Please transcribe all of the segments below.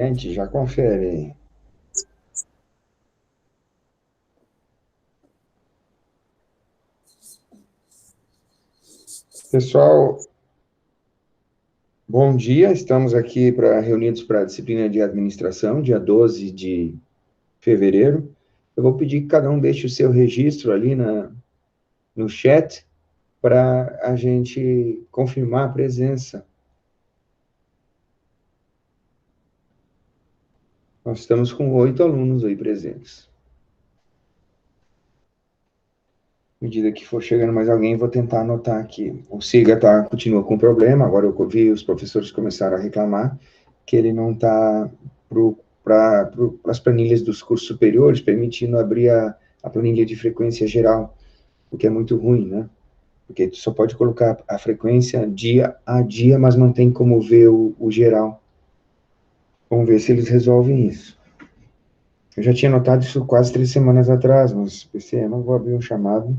Gente, já confere aí. Pessoal, bom dia. Estamos aqui reunidos para a disciplina de administração, dia 12 de fevereiro. Eu vou pedir que cada um deixe o seu registro ali no chat para a gente confirmar a presença. Nós estamos com 8 alunos aí presentes. À medida que for chegando mais alguém, vou tentar anotar aqui. O Siga continua com problema. Agora eu vi os professores começaram a reclamar que ele não está para as planilhas dos cursos superiores, permitindo abrir a planilha de frequência geral, o que é muito ruim, né? Porque tu só pode colocar a frequência dia a dia, mas não tem como ver o geral. Vamos ver se eles resolvem isso. Eu já tinha notado isso quase 3 semanas atrás, mas pensei, eu não vou abrir um chamado,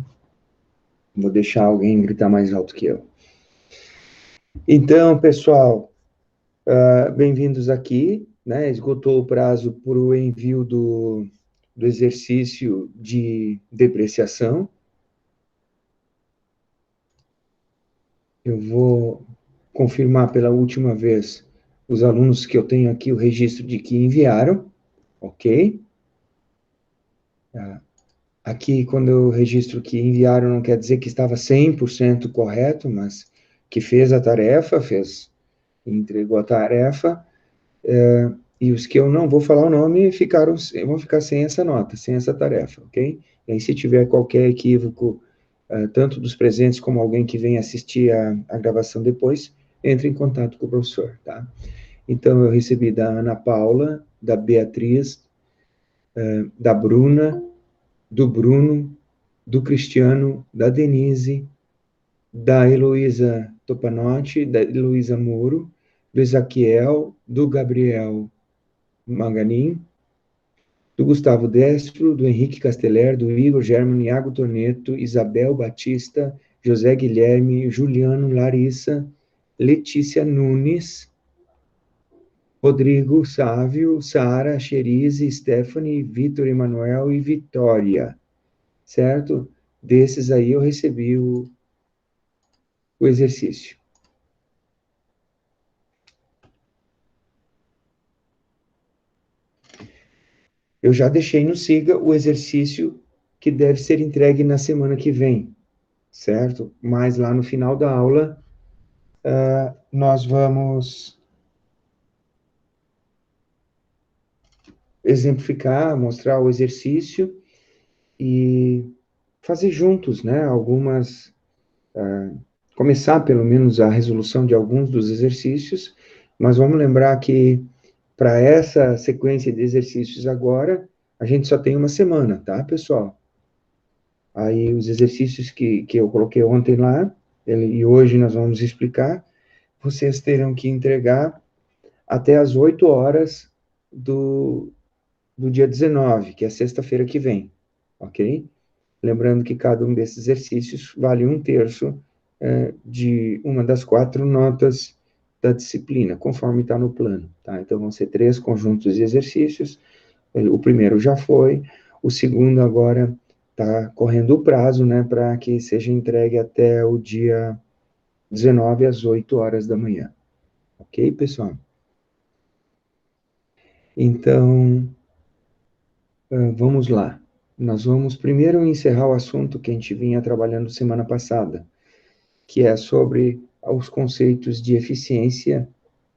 vou deixar alguém gritar mais alto que eu. Então, pessoal, bem-vindos aqui, né? Esgotou o prazo para o envio do exercício de depreciação. Eu vou confirmar pela última vez os alunos que eu tenho aqui o registro de que enviaram, ok? Aqui, quando eu registro que enviaram, não quer dizer que estava 100% correto, mas que fez a tarefa, entregou a tarefa, e os que eu não vou falar o nome vão ficar sem essa nota, sem essa tarefa, ok? E aí, se tiver qualquer equívoco, tanto dos presentes como alguém que venha assistir a gravação depois, entre em contato com o professor, tá? Então, eu recebi da Ana Paula, da Beatriz, da Bruna, do Bruno, do Cristiano, da Denise, da Heloísa Topanotti, da Heloísa Moro, do Ezaquiel, do Gabriel Maganin, do Gustavo Destro, do Henrique Casteller, do Igor Germano, Iago Torneto, Isabel Batista, José Guilherme, Juliano Larissa, Letícia Nunes, Rodrigo Sávio, Sara Cherize, Stephanie, Vitor Emanuel e Vitória, certo? Desses aí eu recebi o exercício. Eu já deixei no Siga o exercício que deve ser entregue na semana que vem, certo? Mas lá no final da aula, nós vamos exemplificar, mostrar o exercício e fazer juntos, né? Começar pelo menos a resolução de alguns dos exercícios, mas vamos lembrar que para essa sequência de exercícios agora, a gente só tem uma semana, tá, pessoal? Aí os exercícios que eu coloquei ontem lá, e hoje nós vamos explicar, vocês terão que entregar até as 8 horas do dia 19, que é sexta-feira que vem, ok? Lembrando que cada um desses exercícios vale 1/3 de uma das 4 notas da disciplina, conforme está no plano, tá? Então, vão ser 3 conjuntos de exercícios, o primeiro já foi, o segundo agora está correndo o prazo, né, para que seja entregue até o dia 19, às 8 horas da manhã. Ok, pessoal? Então, vamos lá. Nós vamos primeiro encerrar o assunto que a gente vinha trabalhando semana passada, que é sobre os conceitos de eficiência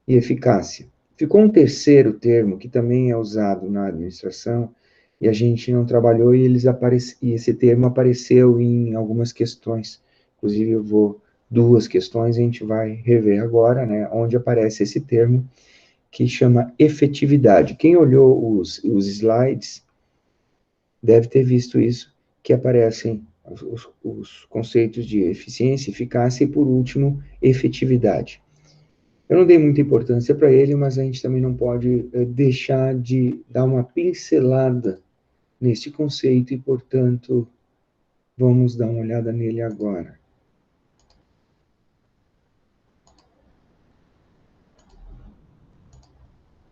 e eficácia. Ficou um terceiro termo que também é usado na administração e a gente não trabalhou e esse termo apareceu em algumas questões. Inclusive, duas questões a gente vai rever agora, né, onde aparece esse termo que chama efetividade. Quem olhou os slides deve ter visto isso, que aparecem os conceitos de eficiência, eficácia e, por último, efetividade. Eu não dei muita importância para ele, mas a gente também não pode deixar de dar uma pincelada neste conceito e, portanto, vamos dar uma olhada nele agora.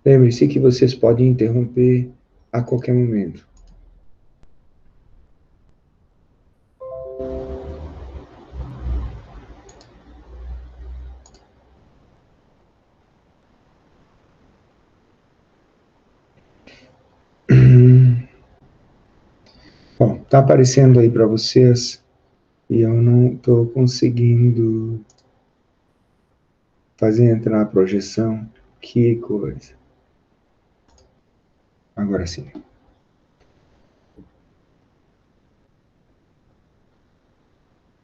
Lembre-se que vocês podem interromper a qualquer momento. Bom, está aparecendo aí para vocês e eu não estou conseguindo fazer entrar a projeção. Que coisa. Agora sim.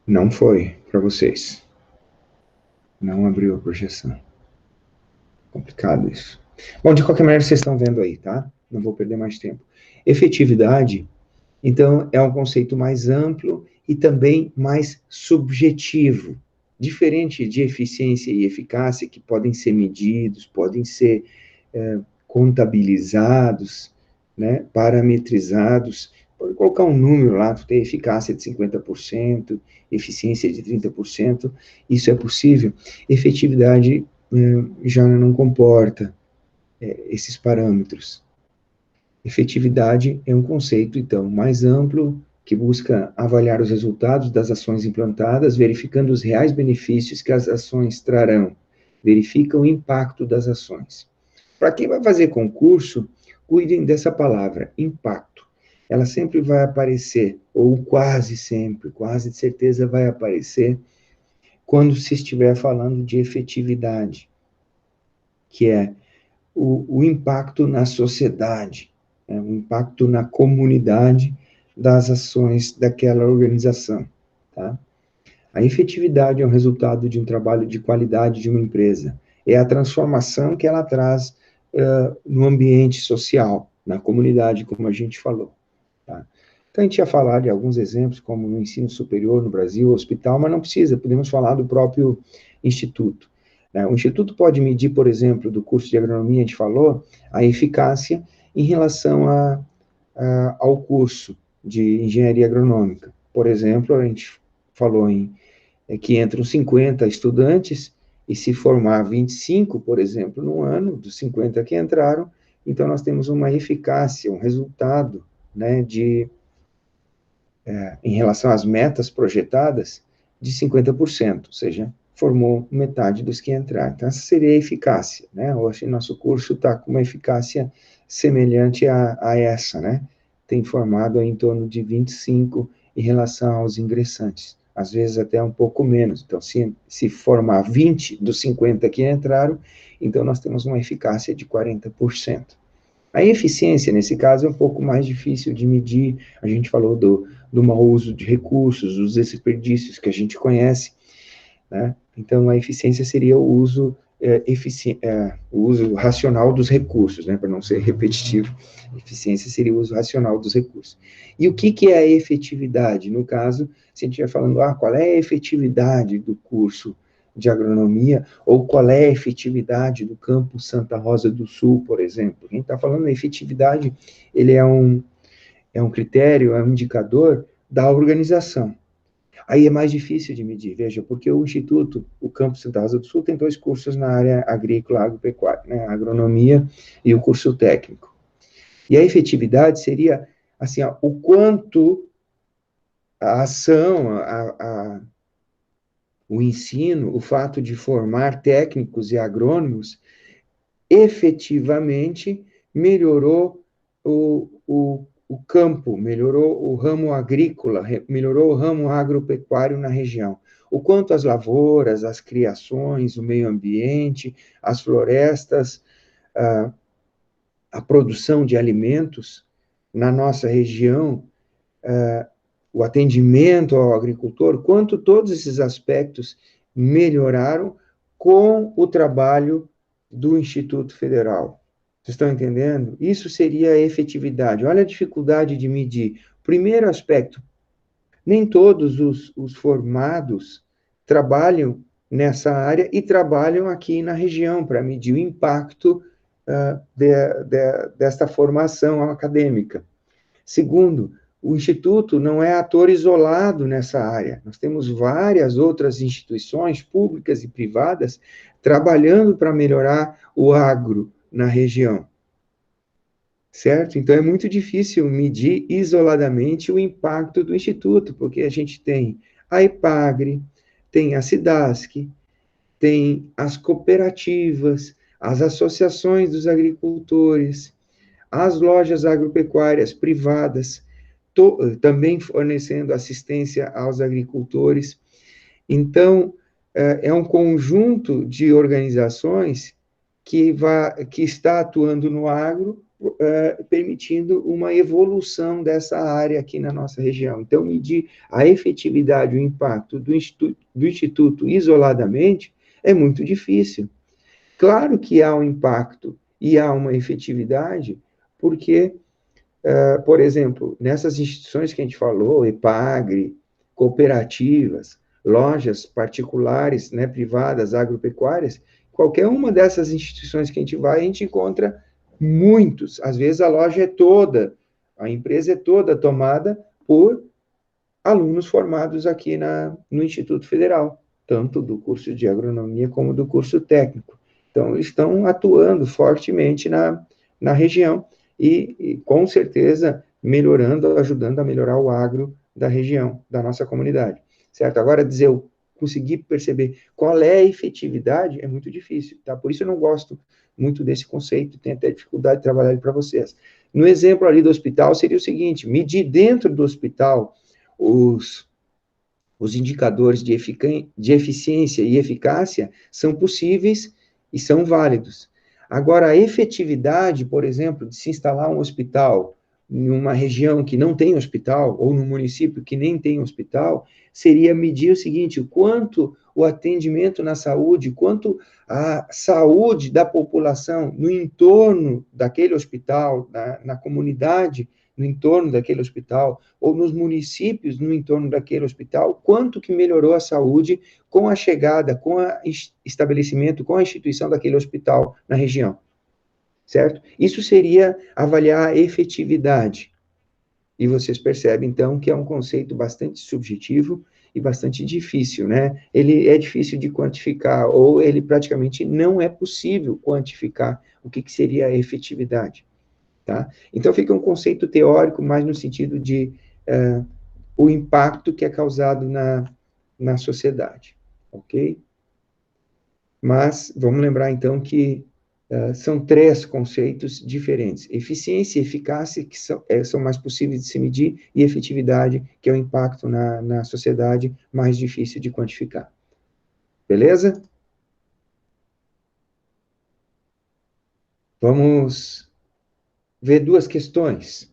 Não foi para vocês. Não abriu a projeção. Complicado isso. Bom, de qualquer maneira, vocês estão vendo aí, tá? Não vou perder mais tempo. Efetividade, então, é um conceito mais amplo e também mais subjetivo. Diferente de eficiência e eficácia, que podem ser medidos, podem ser contabilizados, né, parametrizados. Pode colocar um número lá, tu tem eficácia de 50%, eficiência de 30%, isso é possível. Efetividade já não comporta esses parâmetros. Efetividade é um conceito, então, mais amplo, que busca avaliar os resultados das ações implantadas, verificando os reais benefícios que as ações trarão, verifica o impacto das ações. Para quem vai fazer concurso, cuidem dessa palavra, impacto. Ela sempre vai aparecer, ou quase sempre, quase de certeza vai aparecer, quando se estiver falando de efetividade, que é o impacto na sociedade, né, o impacto na comunidade das ações daquela organização. Tá? A efetividade é o resultado de um trabalho de qualidade de uma empresa. É a transformação que ela traz no ambiente social, na comunidade, como a gente falou. Tá? Então, a gente ia falar de alguns exemplos, como no ensino superior no Brasil, hospital, mas não precisa, podemos falar do próprio instituto. Né? O instituto pode medir, por exemplo, do curso de agronomia, a gente falou, a eficácia em relação ao curso de engenharia agronômica. Por exemplo, a gente falou que entram 50 estudantes, e se formar 25, por exemplo, no ano, dos 50 que entraram, então nós temos uma eficácia, um resultado, né, em relação às metas projetadas, de 50%, ou seja, formou metade dos que entraram. Então, essa seria a eficácia, né? Hoje, nosso curso está com uma eficácia semelhante a essa, né? Tem formado em torno de 25 em relação aos ingressantes, às vezes até um pouco menos. Então, se formar 20 dos 50 que entraram, então nós temos uma eficácia de 40%. A eficiência, nesse caso, é um pouco mais difícil de medir. A gente falou do mau uso de recursos, dos desperdícios que a gente conhece, né? Então, a eficiência seria o uso, o uso racional dos recursos, né? Para não ser repetitivo, eficiência seria o uso racional dos recursos. E o que é a efetividade? No caso, se a gente estiver falando, qual é a efetividade do curso de agronomia, ou qual é a efetividade do campus Santa Rosa do Sul, por exemplo. A gente está falando da efetividade, ele é um critério, é um indicador da organização. Aí é mais difícil de medir, veja, porque o Instituto, o campus Santa Rosa do Sul, tem 2 cursos na área agrícola, agropecuária, né, a agronomia e o curso técnico. E a efetividade seria, assim, o quanto a ação, o ensino, o fato de formar técnicos e agrônomos, efetivamente melhorou o campo, melhorou o ramo agrícola, melhorou o ramo agropecuário na região. O quanto as lavouras, as criações, o meio ambiente, as florestas, a produção de alimentos na nossa região, o atendimento ao agricultor, quanto todos esses aspectos melhoraram com o trabalho do Instituto Federal. Vocês estão entendendo? Isso seria a efetividade. Olha a dificuldade de medir. Primeiro aspecto, nem todos os formados trabalham nessa área e trabalham aqui na região para medir o impacto desta formação acadêmica. Segundo, o Instituto não é ator isolado nessa área. Nós temos várias outras instituições, públicas e privadas, trabalhando para melhorar o agro, na região, certo? Então, é muito difícil medir isoladamente o impacto do Instituto, porque a gente tem a EPAGRE, tem a SIDASC, tem as cooperativas, as associações dos agricultores, as lojas agropecuárias privadas, também fornecendo assistência aos agricultores. Então, é um conjunto de organizações que está atuando no agro, permitindo uma evolução dessa área aqui na nossa região. Então, medir a efetividade, o impacto do Instituto isoladamente é muito difícil. Claro que há um impacto e há uma efetividade, porque, por exemplo, nessas instituições que a gente falou, EPAGRE, cooperativas, lojas particulares, né, privadas, agropecuárias, qualquer uma dessas instituições que a gente vai, a gente encontra muitos. Às vezes a loja é toda, a empresa é toda tomada por alunos formados aqui no Instituto Federal, tanto do curso de agronomia como do curso técnico. Então, estão atuando fortemente na região e, com certeza, melhorando, ajudando a melhorar o agro da região, da nossa comunidade, certo? Agora, dizer, eu consegui perceber qual é a efetividade é muito difícil, tá? Por isso eu não gosto muito desse conceito, tenho até dificuldade de trabalhar ele para vocês. No exemplo ali do hospital, seria o seguinte, medir dentro do hospital os indicadores de eficiência e eficácia são possíveis e são válidos. Agora, a efetividade, por exemplo, de se instalar um hospital em uma região que não tem hospital, ou num município que nem tem hospital, seria medir o seguinte, o quanto o atendimento na saúde, quanto a saúde da população no entorno daquele hospital, na comunidade, no entorno daquele hospital, ou nos municípios no entorno daquele hospital, quanto que melhorou a saúde com a chegada, com o estabelecimento, com a instituição daquele hospital na região, certo? Isso seria avaliar a efetividade. E vocês percebem, então, que é um conceito bastante subjetivo e bastante difícil, né? Ele é difícil de quantificar, ou ele praticamente não é possível quantificar o que seria a efetividade. Tá? Então, fica um conceito teórico mais no sentido de o impacto que é causado na sociedade, ok? Mas, vamos lembrar, então, que são três conceitos diferentes. Eficiência e eficácia, que são mais possíveis de se medir, e efetividade, que é o impacto na sociedade mais difícil de quantificar. Beleza? Vamos ver duas questões.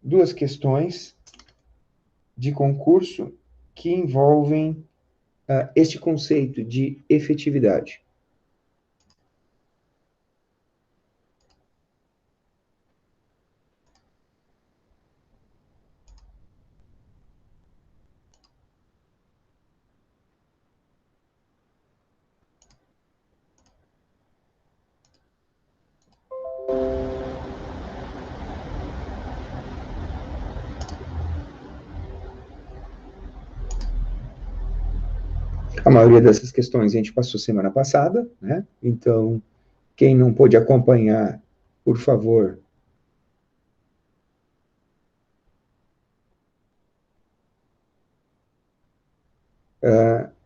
Duas questões de concurso que envolvem este conceito de efetividade. A maioria dessas questões a gente passou semana passada, né? Então, quem não pôde acompanhar, por favor,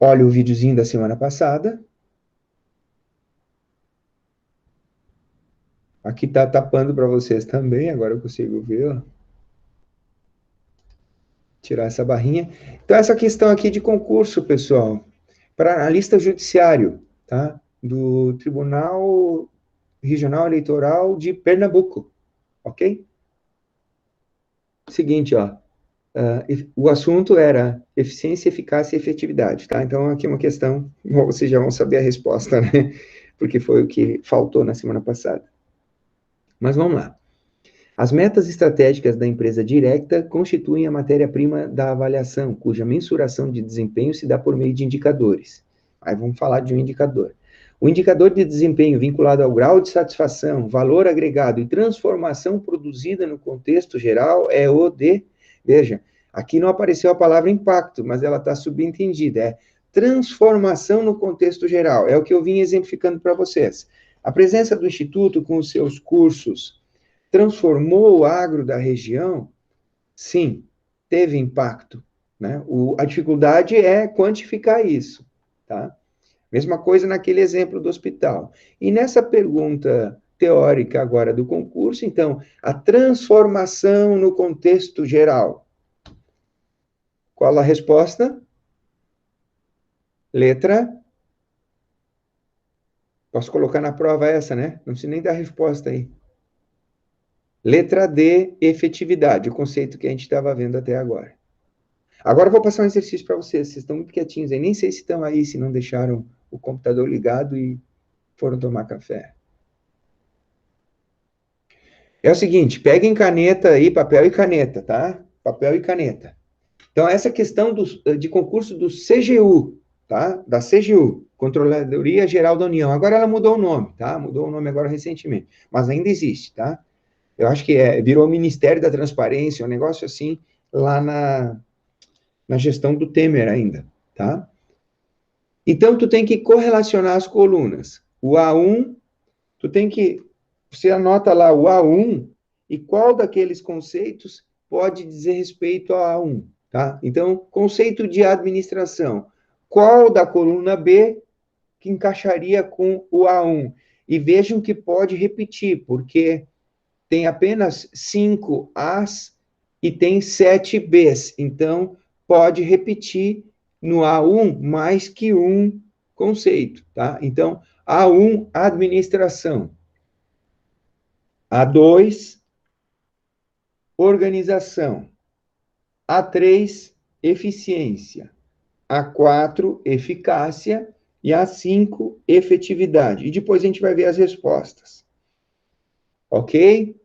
olhe o videozinho da semana passada. Aqui está tapando para vocês também, agora eu consigo ver, ó. Tirar essa barrinha. Então, essa questão aqui de concurso, pessoal, para analista judiciário, tá? Do Tribunal Regional Eleitoral de Pernambuco, ok? Seguinte, ó. O assunto era eficiência, eficácia e efetividade, tá? Então, aqui é uma questão, vocês já vão saber a resposta, né? Porque foi o que faltou na semana passada. Mas vamos lá. As metas estratégicas da empresa direta constituem a matéria-prima da avaliação, cuja mensuração de desempenho se dá por meio de indicadores. Aí vamos falar de um indicador. O indicador de desempenho vinculado ao grau de satisfação, valor agregado e transformação produzida no contexto geral é o de... Veja, aqui não apareceu a palavra impacto, mas ela está subentendida. É transformação no contexto geral. É o que eu vim exemplificando para vocês. A presença do Instituto com os seus cursos transformou o agro da região? Sim, teve impacto, né? A dificuldade é quantificar isso, tá? Mesma coisa naquele exemplo do hospital. E nessa pergunta teórica agora do concurso, então, a transformação no contexto geral. Qual a resposta? Letra. Posso colocar na prova essa, né? Não precisa nem dar a resposta aí. Letra D, efetividade, o conceito que a gente estava vendo até agora. Agora eu vou passar um exercício para vocês. Vocês estão muito quietinhos aí. Nem sei se estão aí, se não deixaram o computador ligado e foram tomar café. É o seguinte, peguem caneta aí, papel e caneta, tá? Papel e caneta. Então, essa questão de concurso do CGU, tá? Da CGU, Controladoria Geral da União. Agora ela mudou o nome, tá? Mudou o nome agora recentemente, mas ainda existe, tá? Eu acho que virou Ministério da Transparência, um negócio assim, lá na gestão do Temer ainda, tá? Então, tu tem que correlacionar as colunas. O A1, você anota lá o A1 e qual daqueles conceitos pode dizer respeito ao A1, tá? Então, conceito de administração. Qual da coluna B que encaixaria com o A1? E vejam que pode repetir, porque tem apenas 5 As e tem 7 Bs. Então, pode repetir no A1 mais que um conceito, tá? Então, A1, administração. A2, organização. A3, eficiência. A4, eficácia. E A5, efetividade. E depois a gente vai ver as respostas. Ok?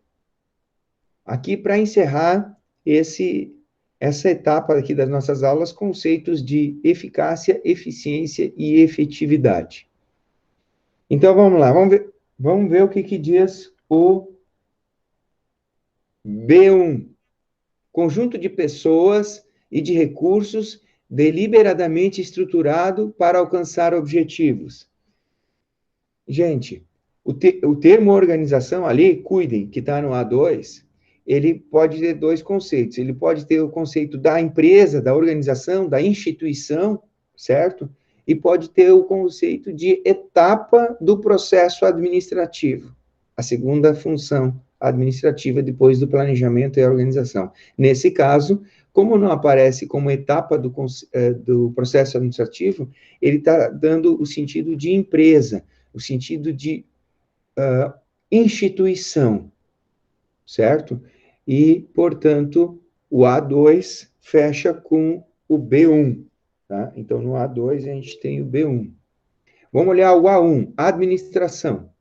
Aqui, para encerrar essa etapa aqui das nossas aulas, conceitos de eficácia, eficiência e efetividade. Então, vamos lá, vamos ver o que diz o B1. Conjunto de pessoas e de recursos deliberadamente estruturado para alcançar objetivos. Gente, o termo organização ali, cuidem, que está no A2, ele pode ter dois conceitos. Ele pode ter o conceito da empresa, da organização, da instituição, certo? E pode ter o conceito de etapa do processo administrativo, a segunda função administrativa depois do planejamento e a organização. Nesse caso, como não aparece como etapa do processo administrativo, ele está dando o sentido de empresa, o sentido de instituição, certo? E, portanto, o A2 fecha com o B1, tá? Então, no A2 a gente tem o B1. Vamos olhar o A1, administração.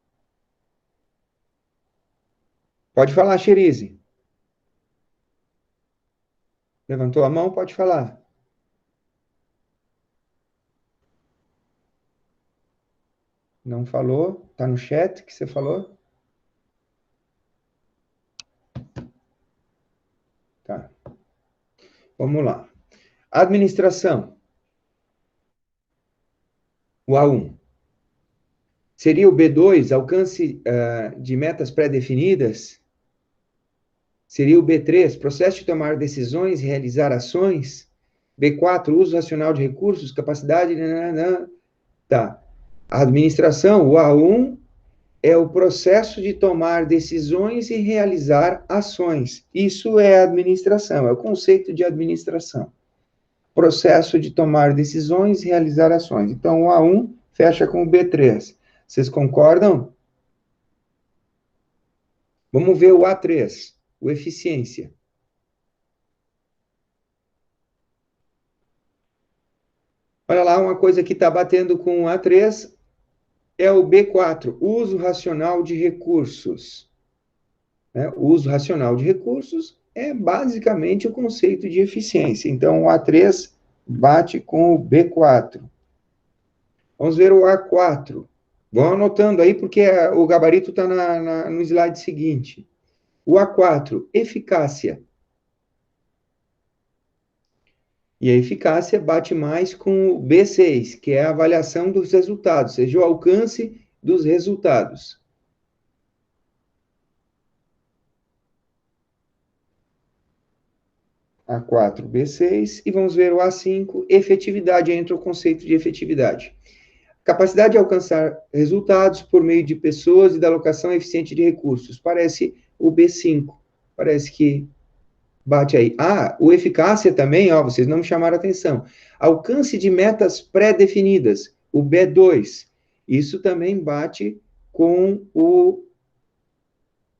Pode falar, Xerize. Levantou a mão, pode falar. Não falou? Está no chat que você falou? Tá. Vamos lá. Administração. O A1. Seria o B2, alcance de metas pré-definidas? Seria o B3, processo de tomar decisões e realizar ações? B4, uso racional de recursos, capacidade... Tá. A administração, o A1, é o processo de tomar decisões e realizar ações. Isso é administração, é o conceito de administração. Processo de tomar decisões e realizar ações. Então, o A1 fecha com o B3. Vocês concordam? Vamos ver o A3, o eficiência. Olha lá, uma coisa que está batendo com o A3 é o B4, uso racional de recursos. Né? O uso racional de recursos é basicamente o conceito de eficiência. Então, o A3 bate com o B4. Vamos ver o A4. Vão anotando aí, porque o gabarito está no slide seguinte. O A4, eficácia. E a eficácia bate mais com o B6, que é a avaliação dos resultados, ou seja, o alcance dos resultados. A4, B6, e vamos ver o A5, efetividade, entra o conceito de efetividade. Capacidade de alcançar resultados por meio de pessoas e da alocação eficiente de recursos. Parece o B5, parece que bate aí. Ah, o eficácia também, ó, vocês não me chamaram atenção. Alcance de metas pré-definidas, o B2. Isso também bate com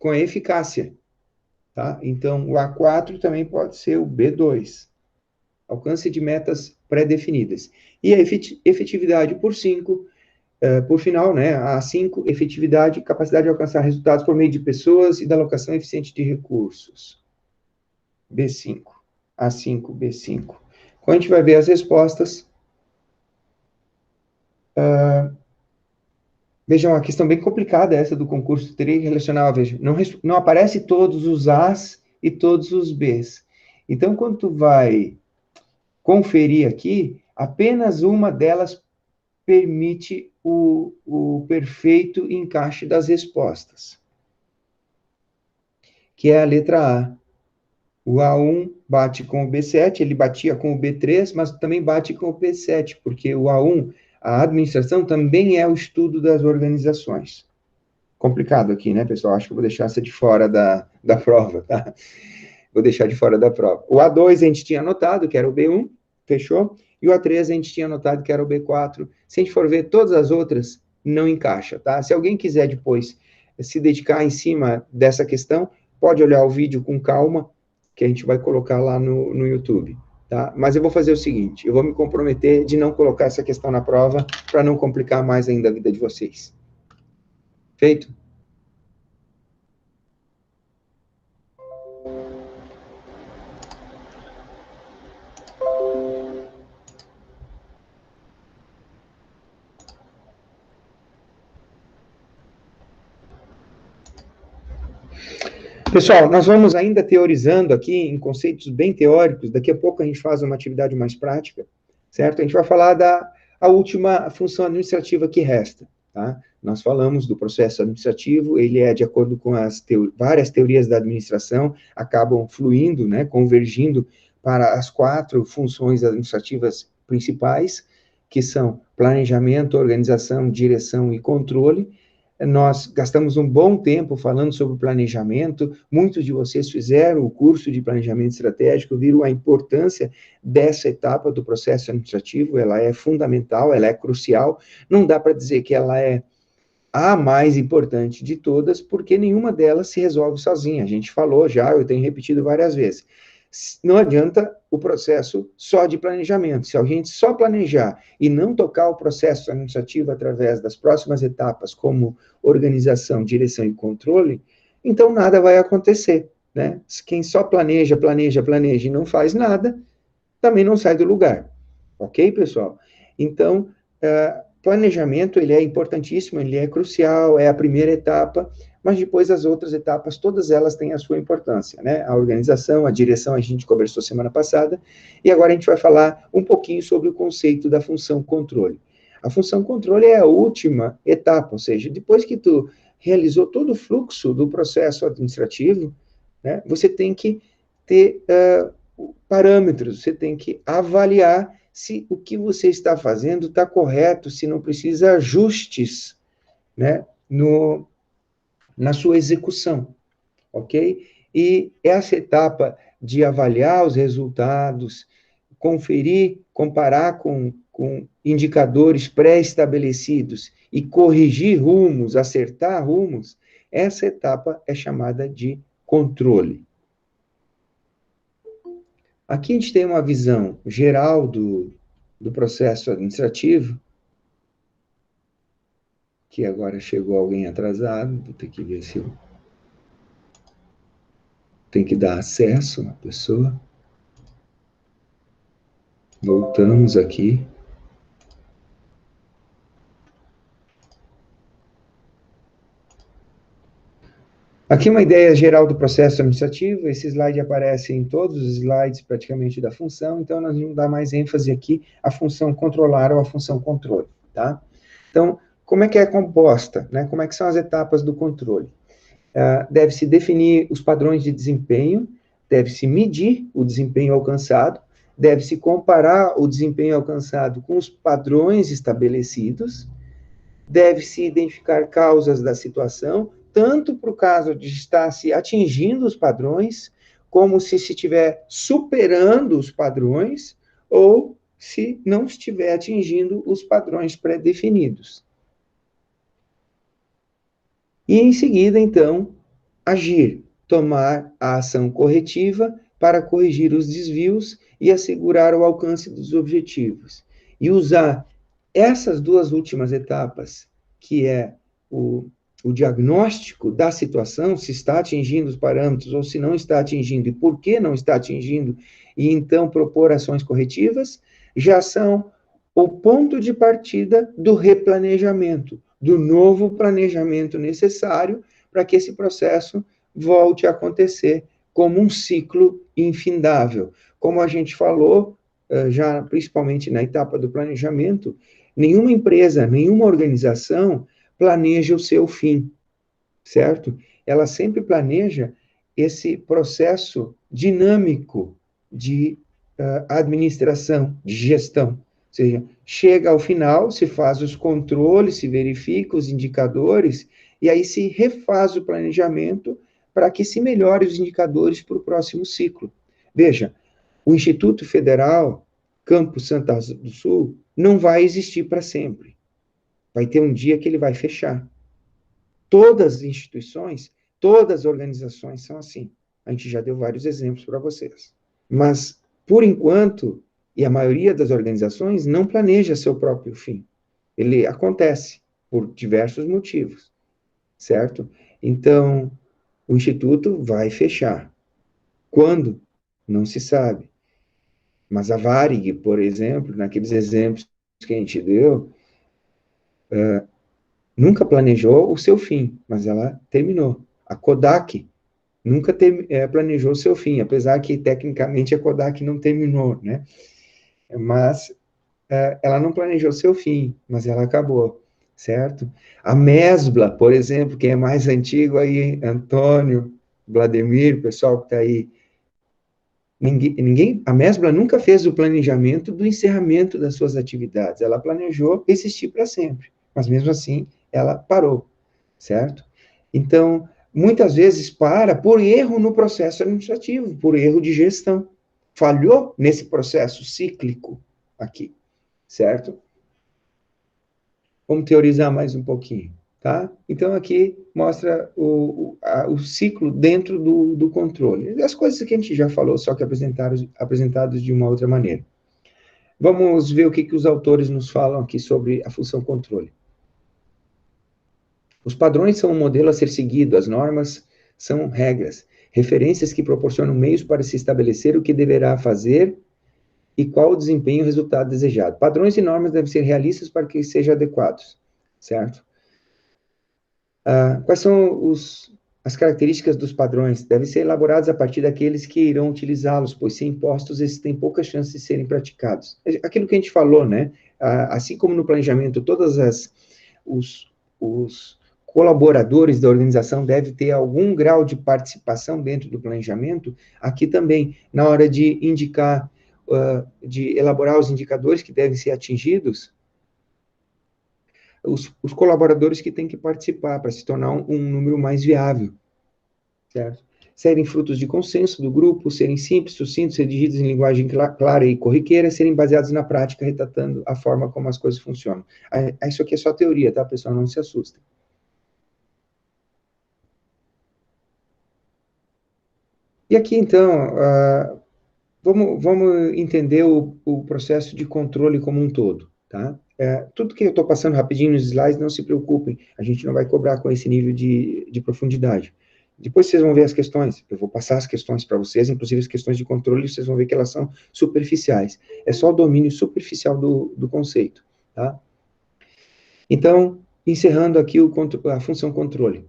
a eficácia, tá? Então, o A4 também pode ser o B2. Alcance de metas pré-definidas. E a efetividade por 5, por final, né? A 5, efetividade, capacidade de alcançar resultados por meio de pessoas e da alocação eficiente de recursos. B5. A5, B5. Quando a gente vai ver as respostas, vejam, uma questão bem complicada essa do concurso tridirecional, veja, não aparece todos os As e todos os Bs. Então, quando tu vai conferir aqui, apenas uma delas permite o perfeito encaixe das respostas, que é a letra A. O A1 bate com o B7, ele batia com o B3, mas também bate com o B7, porque o A1, a administração, também é o estudo das organizações. Complicado aqui, né, pessoal? Acho que eu vou deixar essa de fora da prova, tá? Vou deixar de fora da prova. O A2 a gente tinha anotado, que era o B1, fechou? E o A3 a gente tinha anotado que era o B4. Se a gente for ver todas as outras, não encaixa, tá? Se alguém quiser depois se dedicar em cima dessa questão, pode olhar o vídeo com calma, que a gente vai colocar lá no YouTube, tá? Mas eu vou fazer o seguinte, eu vou me comprometer de não colocar essa questão na prova, para não complicar mais ainda a vida de vocês. Feito? Pessoal, nós vamos ainda teorizando aqui em conceitos bem teóricos, daqui a pouco a gente faz uma atividade mais prática, certo? A gente vai falar a última função administrativa que resta, tá? Nós falamos do processo administrativo, ele é de acordo com as várias teorias da administração, acabam fluindo, né, convergindo para as 4 funções administrativas principais, que são planejamento, organização, direção e controle. Nós gastamos um bom tempo falando sobre planejamento, muitos de vocês fizeram o curso de planejamento estratégico, viram a importância dessa etapa do processo administrativo, ela é fundamental, ela é crucial, não dá para dizer que ela é a mais importante de todas, porque nenhuma delas se resolve sozinha, a gente falou já, eu tenho repetido várias vezes. Não adianta o processo só de planejamento. Se a gente só planejar e não tocar o processo administrativo através das próximas etapas, como organização, direção e controle, então nada vai acontecer, né? Quem só planeja e não faz nada, também não sai do lugar. Ok, pessoal? Então, planejamento, ele é importantíssimo, ele é crucial, é a primeira etapa, mas depois as outras etapas, todas elas têm a sua importância, né? A organização, a direção, a gente conversou semana passada, e agora a gente vai falar um pouquinho sobre o conceito da função controle. A função controle é a última etapa, ou seja, depois que tu realizou todo o fluxo do processo administrativo, né, você tem que ter parâmetros, você tem que avaliar se o que você está fazendo está correto, se não precisa ajustes, né, na sua execução, ok? E essa etapa de avaliar os resultados, conferir, comparar com indicadores pré-estabelecidos e corrigir rumos, acertar rumos, essa etapa é chamada de controle. Aqui a gente tem uma visão geral do processo administrativo, que agora chegou alguém atrasado, vou ter que ver se eu tenho que dar acesso à pessoa. Voltamos aqui. Aqui uma ideia geral do processo administrativo, esse slide aparece em todos os slides praticamente da função, então nós vamos dar mais ênfase aqui à função controlar ou à função controle, tá? Então, como é que é composta, né? Como é que são as etapas do controle? Deve-se definir os padrões de desempenho, deve-se medir o desempenho alcançado, deve-se comparar o desempenho alcançado com os padrões estabelecidos, deve-se identificar causas da situação, tanto para o caso de estar se atingindo os padrões, como se estiver superando os padrões, ou se não estiver atingindo os padrões pré-definidos. E, em seguida, então, agir, tomar a ação corretiva para corrigir os desvios e assegurar o alcance dos objetivos. E usar essas duas últimas etapas, que é o diagnóstico da situação, se está atingindo os parâmetros ou se não está atingindo e por que não está atingindo, e então propor ações corretivas, já são o ponto de partida do replanejamento, do novo planejamento necessário para que esse processo volte a acontecer como um ciclo infindável. Como a gente falou, já principalmente na etapa do planejamento, nenhuma empresa, nenhuma organização planeja o seu fim, certo? Ela sempre planeja esse processo dinâmico de administração, de gestão. Ou seja, chega ao final, se faz os controles, se verifica os indicadores, e aí se refaz o planejamento para que se melhore os indicadores para o próximo ciclo. Veja, o Instituto Federal Campus Santa Rosa do Sul não vai existir para sempre. Vai ter um dia que ele vai fechar. Todas as instituições, todas as organizações são assim. A gente já deu vários exemplos para vocês. Mas, por enquanto, e a maioria das organizações não planeja seu próprio fim. Ele acontece por diversos motivos, certo? Então, o Instituto vai fechar. Quando? Não se sabe. Mas a Varig, por exemplo, naqueles exemplos que a gente deu, nunca planejou o seu fim, mas ela terminou. A Kodak nunca planejou o seu fim, apesar que, tecnicamente, a Kodak não terminou, né? Mas ela não planejou o seu fim, mas ela acabou, certo? A Mesbla, por exemplo, quem é mais antigo aí, Antônio, Vladimir, pessoal que está aí, a Mesbla nunca fez o planejamento do encerramento das suas atividades. Ela planejou existir para sempre, mas mesmo assim ela parou, certo? Então, muitas vezes para por erro no processo administrativo, por erro de gestão. Falhou nesse processo cíclico aqui, certo? Vamos teorizar mais um pouquinho, tá? Então, aqui mostra o ciclo dentro do controle. As coisas que a gente já falou, só que apresentados de uma outra maneira. Vamos ver o que os autores nos falam aqui sobre a função controle. Os padrões são um modelo a ser seguido, as normas são regras, referências que proporcionam meios para se estabelecer o que deverá fazer e qual o desempenho e o resultado desejado. Padrões e normas devem ser realistas para que sejam adequados, certo? Quais são as características dos padrões? Devem ser elaborados a partir daqueles que irão utilizá-los, pois sem impostos esses têm poucas chances de serem praticados. Aquilo que a gente falou, né? Assim como no planejamento, todos os colaboradores da organização devem ter algum grau de participação dentro do planejamento, aqui também, na hora de indicar, de elaborar os indicadores que devem ser atingidos, os colaboradores que têm que participar para se tornar um número mais viável, certo? Serem frutos de consenso do grupo, serem simples, sucintos, redigidos em linguagem clara e corriqueira, serem baseados na prática, retratando a forma como as coisas funcionam. Isso aqui é só teoria, tá, pessoal? Não se assustem. E aqui, então, vamos entender o processo de controle como um todo, tá? Tudo que eu estou passando rapidinho nos slides, não se preocupem, a gente não vai cobrar com esse nível de profundidade. Depois vocês vão ver as questões, eu vou passar as questões para vocês, inclusive as questões de controle, vocês vão ver que elas são superficiais. É só o domínio superficial do conceito, tá? Então, encerrando aqui a função controle.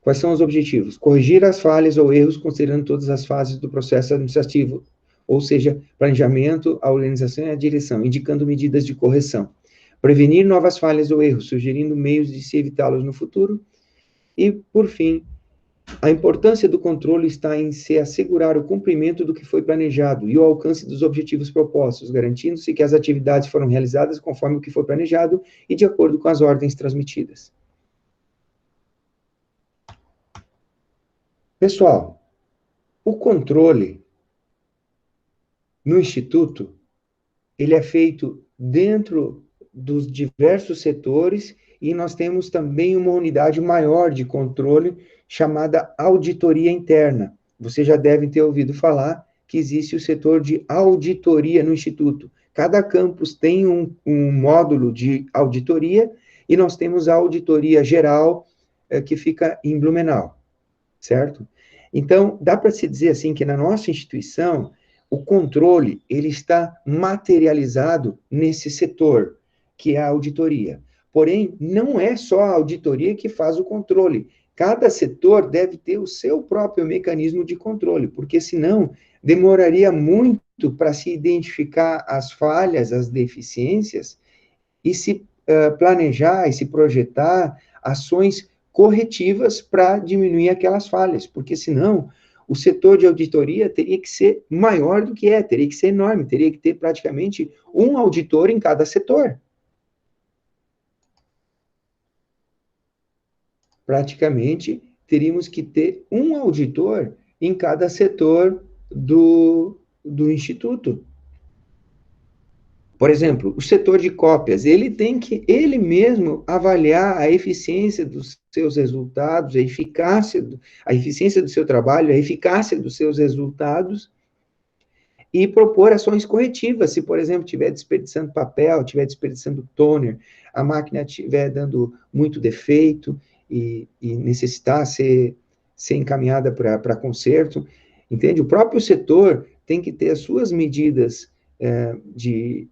Quais são os objetivos? Corrigir as falhas ou erros considerando todas as fases do processo administrativo, ou seja, planejamento, a organização e a direção, indicando medidas de correção. prevenir novas falhas ou erros, sugerindo meios de se evitá-los no futuro. E, por fim, a importância do controle está em se assegurar o cumprimento do que foi planejado e o alcance dos objetivos propostos, garantindo-se que as atividades foram realizadas conforme o que foi planejado e de acordo com as ordens transmitidas. Pessoal, o controle no Instituto, ele é feito dentro dos diversos setores e nós temos também uma unidade maior de controle chamada auditoria interna. Você já deve ter ouvido falar que existe o setor de auditoria no Instituto. Cada campus tem um módulo de auditoria e nós temos a auditoria geral que fica em Blumenau, certo? Então, dá para se dizer assim que na nossa instituição o controle ele está materializado nesse setor, que é a auditoria. Porém, não é só a auditoria que faz o controle. Cada setor deve ter o seu próprio mecanismo de controle, porque senão demoraria muito para se identificar as falhas, as deficiências, e se planejar e se projetar ações corretivas para diminuir aquelas falhas, porque senão o setor de auditoria teria que ser maior do que teria que ser enorme, teria que ter praticamente um auditor em cada setor. Praticamente, teríamos que ter um auditor em cada setor do Instituto. Por exemplo, o setor de cópias, ele tem que, ele mesmo, avaliar a eficiência dos seus resultados, a eficiência do seu trabalho, a eficácia dos seus resultados, e propor ações corretivas. Se, por exemplo, estiver desperdiçando papel, estiver desperdiçando toner, a máquina estiver dando muito defeito e necessitar ser encaminhada para conserto, entende? O próprio setor tem que ter as suas medidas de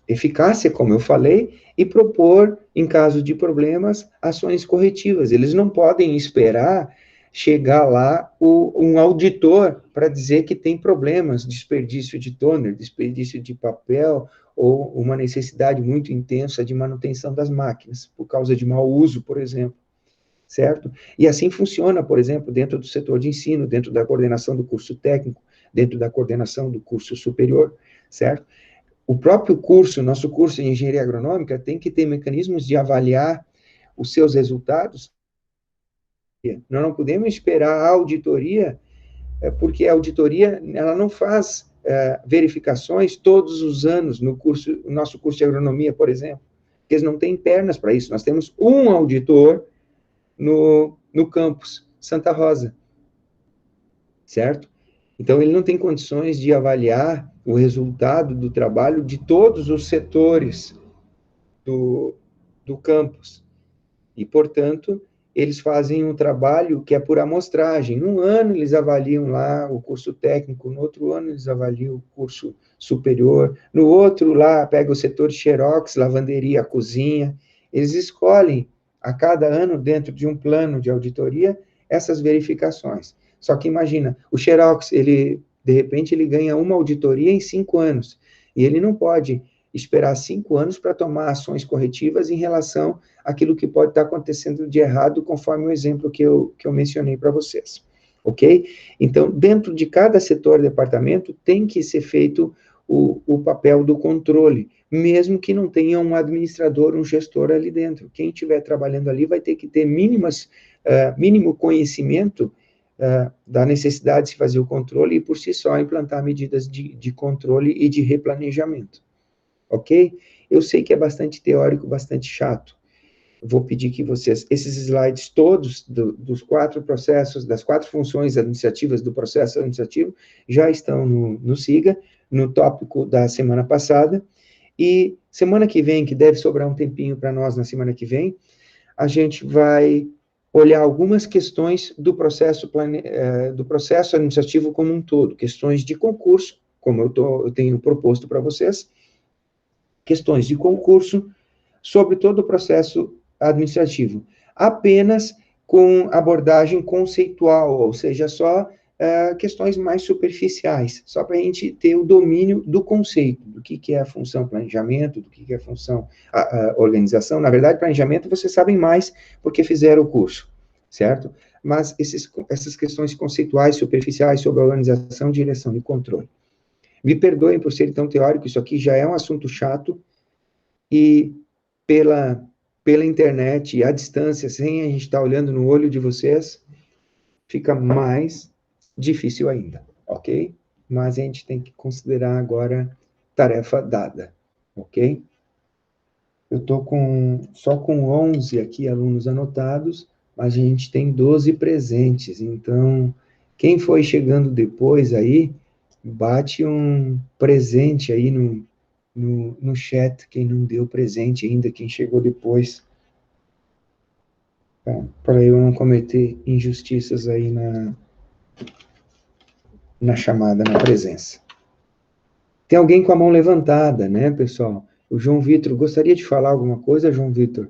eficácia, como eu falei, e propor, em caso de problemas, ações corretivas. Eles não podem esperar chegar lá um auditor para dizer que tem problemas, desperdício de toner, desperdício de papel, ou uma necessidade muito intensa de manutenção das máquinas, por causa de mau uso, por exemplo, certo? E assim funciona, por exemplo, dentro do setor de ensino, dentro da coordenação do curso técnico, dentro da coordenação do curso superior, certo? O próprio curso, nosso curso de engenharia agronômica, tem que ter mecanismos de avaliar os seus resultados. Nós não podemos esperar a auditoria, porque a auditoria ela não faz verificações todos os anos no nosso curso de agronomia, por exemplo, porque eles não têm pernas para isso. Nós temos um auditor no campus Santa Rosa, certo? Então, ele não tem condições de avaliar o resultado do trabalho de todos os setores do campus. E, portanto, eles fazem um trabalho que é por amostragem. Num ano, eles avaliam lá o curso técnico, no outro ano, eles avaliam o curso superior, no outro, lá, pega o setor xerox, lavanderia, cozinha. Eles escolhem, a cada ano, dentro de um plano de auditoria, essas verificações. Só que imagina, o xerox, de repente, ele ganha uma auditoria em 5 anos, e ele não pode esperar 5 anos para tomar ações corretivas em relação àquilo que pode estar acontecendo de errado, conforme o exemplo que eu mencionei para vocês, ok? Então, dentro de cada setor, departamento, tem que ser feito o papel do controle, mesmo que não tenha um administrador, um gestor ali dentro. Quem estiver trabalhando ali vai ter que ter mínimo conhecimento da necessidade de se fazer o controle e, por si só, implantar medidas de controle e de replanejamento. Ok? Eu sei que é bastante teórico, bastante chato. Vou pedir que vocês, esses slides todos, dos 4 processos, das 4 funções administrativas do processo administrativo, já estão no SIGA, no tópico da semana passada, e semana que vem, que deve sobrar um tempinho para nós na semana que vem, a gente vai olhar algumas questões do processo administrativo como um todo, questões de concurso, como eu tenho proposto para vocês, questões de concurso sobre todo o processo administrativo, apenas com abordagem conceitual, ou seja, só questões mais superficiais, só para a gente ter o domínio do conceito, do que é a função planejamento, do que é a função a organização. Na verdade, planejamento vocês sabem mais porque fizeram o curso, certo? Mas essas questões conceituais, superficiais sobre a organização, direção e controle. Me perdoem por ser tão teórico, isso aqui já é um assunto chato, e pela internet e à distância, sem a gente estar olhando no olho de vocês, fica mais difícil ainda, ok? Mas a gente tem que considerar agora tarefa dada, ok? Eu estou só com 11 aqui alunos anotados, mas a gente tem 12 presentes, então quem foi chegando depois aí, bate um presente aí no chat, quem não deu presente ainda, quem chegou depois, para eu não cometer injustiças aí na chamada, na presença. Tem alguém com a mão levantada, né, pessoal? O João Vitor, gostaria de falar alguma coisa, João Vitor?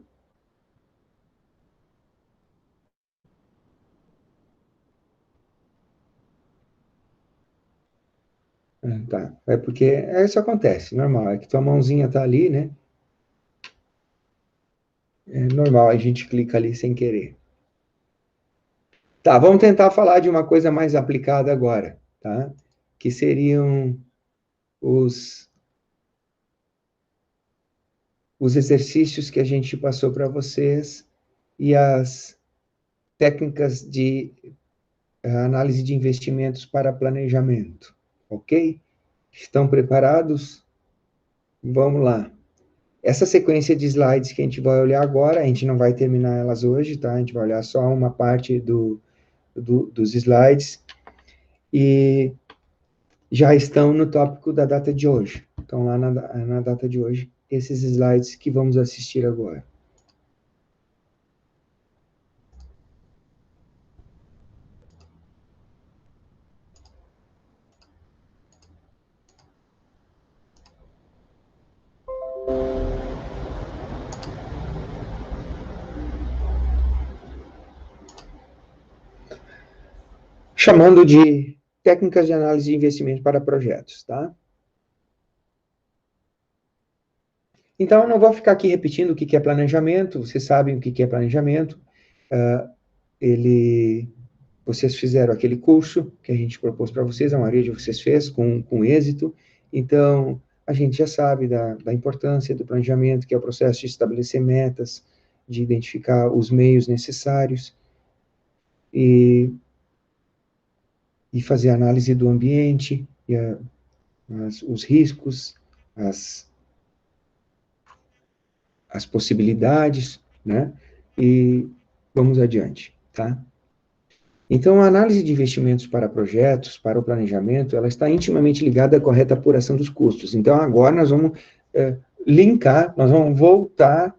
Tá, é porque isso acontece, normal, é que tua mãozinha tá ali, né? É normal, a gente clica ali sem querer. Tá, vamos tentar falar de uma coisa mais aplicada agora, tá? Que seriam os, os exercícios que a gente passou para vocês e as técnicas de análise de investimentos para planejamento, ok? Estão preparados? Vamos lá. Essa sequência de slides que a gente vai olhar agora, a gente não vai terminar elas hoje, tá? A gente vai olhar só uma parte dos slides e já estão no tópico da data de hoje. Estão lá na data de hoje, esses slides que vamos assistir agora. Chamando de técnicas de análise de investimento para projetos, tá? Então, eu não vou ficar aqui repetindo o que é planejamento, vocês sabem o que é planejamento. Vocês fizeram aquele curso que a gente propôs para vocês, a maioria de vocês fez com êxito, então a gente já sabe da importância do planejamento, que é o processo de estabelecer metas, de identificar os meios necessários e fazer a análise do ambiente, e os riscos, as possibilidades, né? E vamos adiante, tá? Então, a análise de investimentos para projetos, para o planejamento, ela está intimamente ligada à correta apuração dos custos. Então, agora nós vamos linkar, nós vamos voltar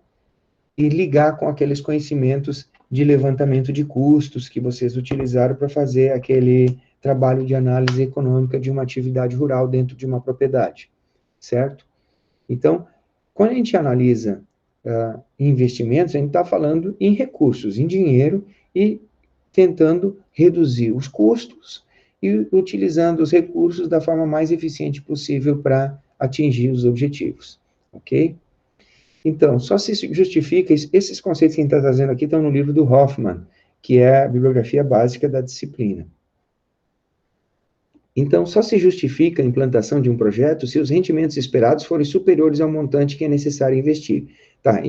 e ligar com aqueles conhecimentos de levantamento de custos que vocês utilizaram para fazer aquele trabalho de análise econômica de uma atividade rural dentro de uma propriedade, certo? Então, quando a gente analisa investimentos, a gente está falando em recursos, em dinheiro, e tentando reduzir os custos e utilizando os recursos da forma mais eficiente possível para atingir os objetivos, ok? Então, só se justifica, esses conceitos que a gente está trazendo aqui estão no livro do Hoffman, que é a bibliografia básica da disciplina. Então, só se justifica a implantação de um projeto se os rendimentos esperados forem superiores ao montante que é necessário investir. Tá,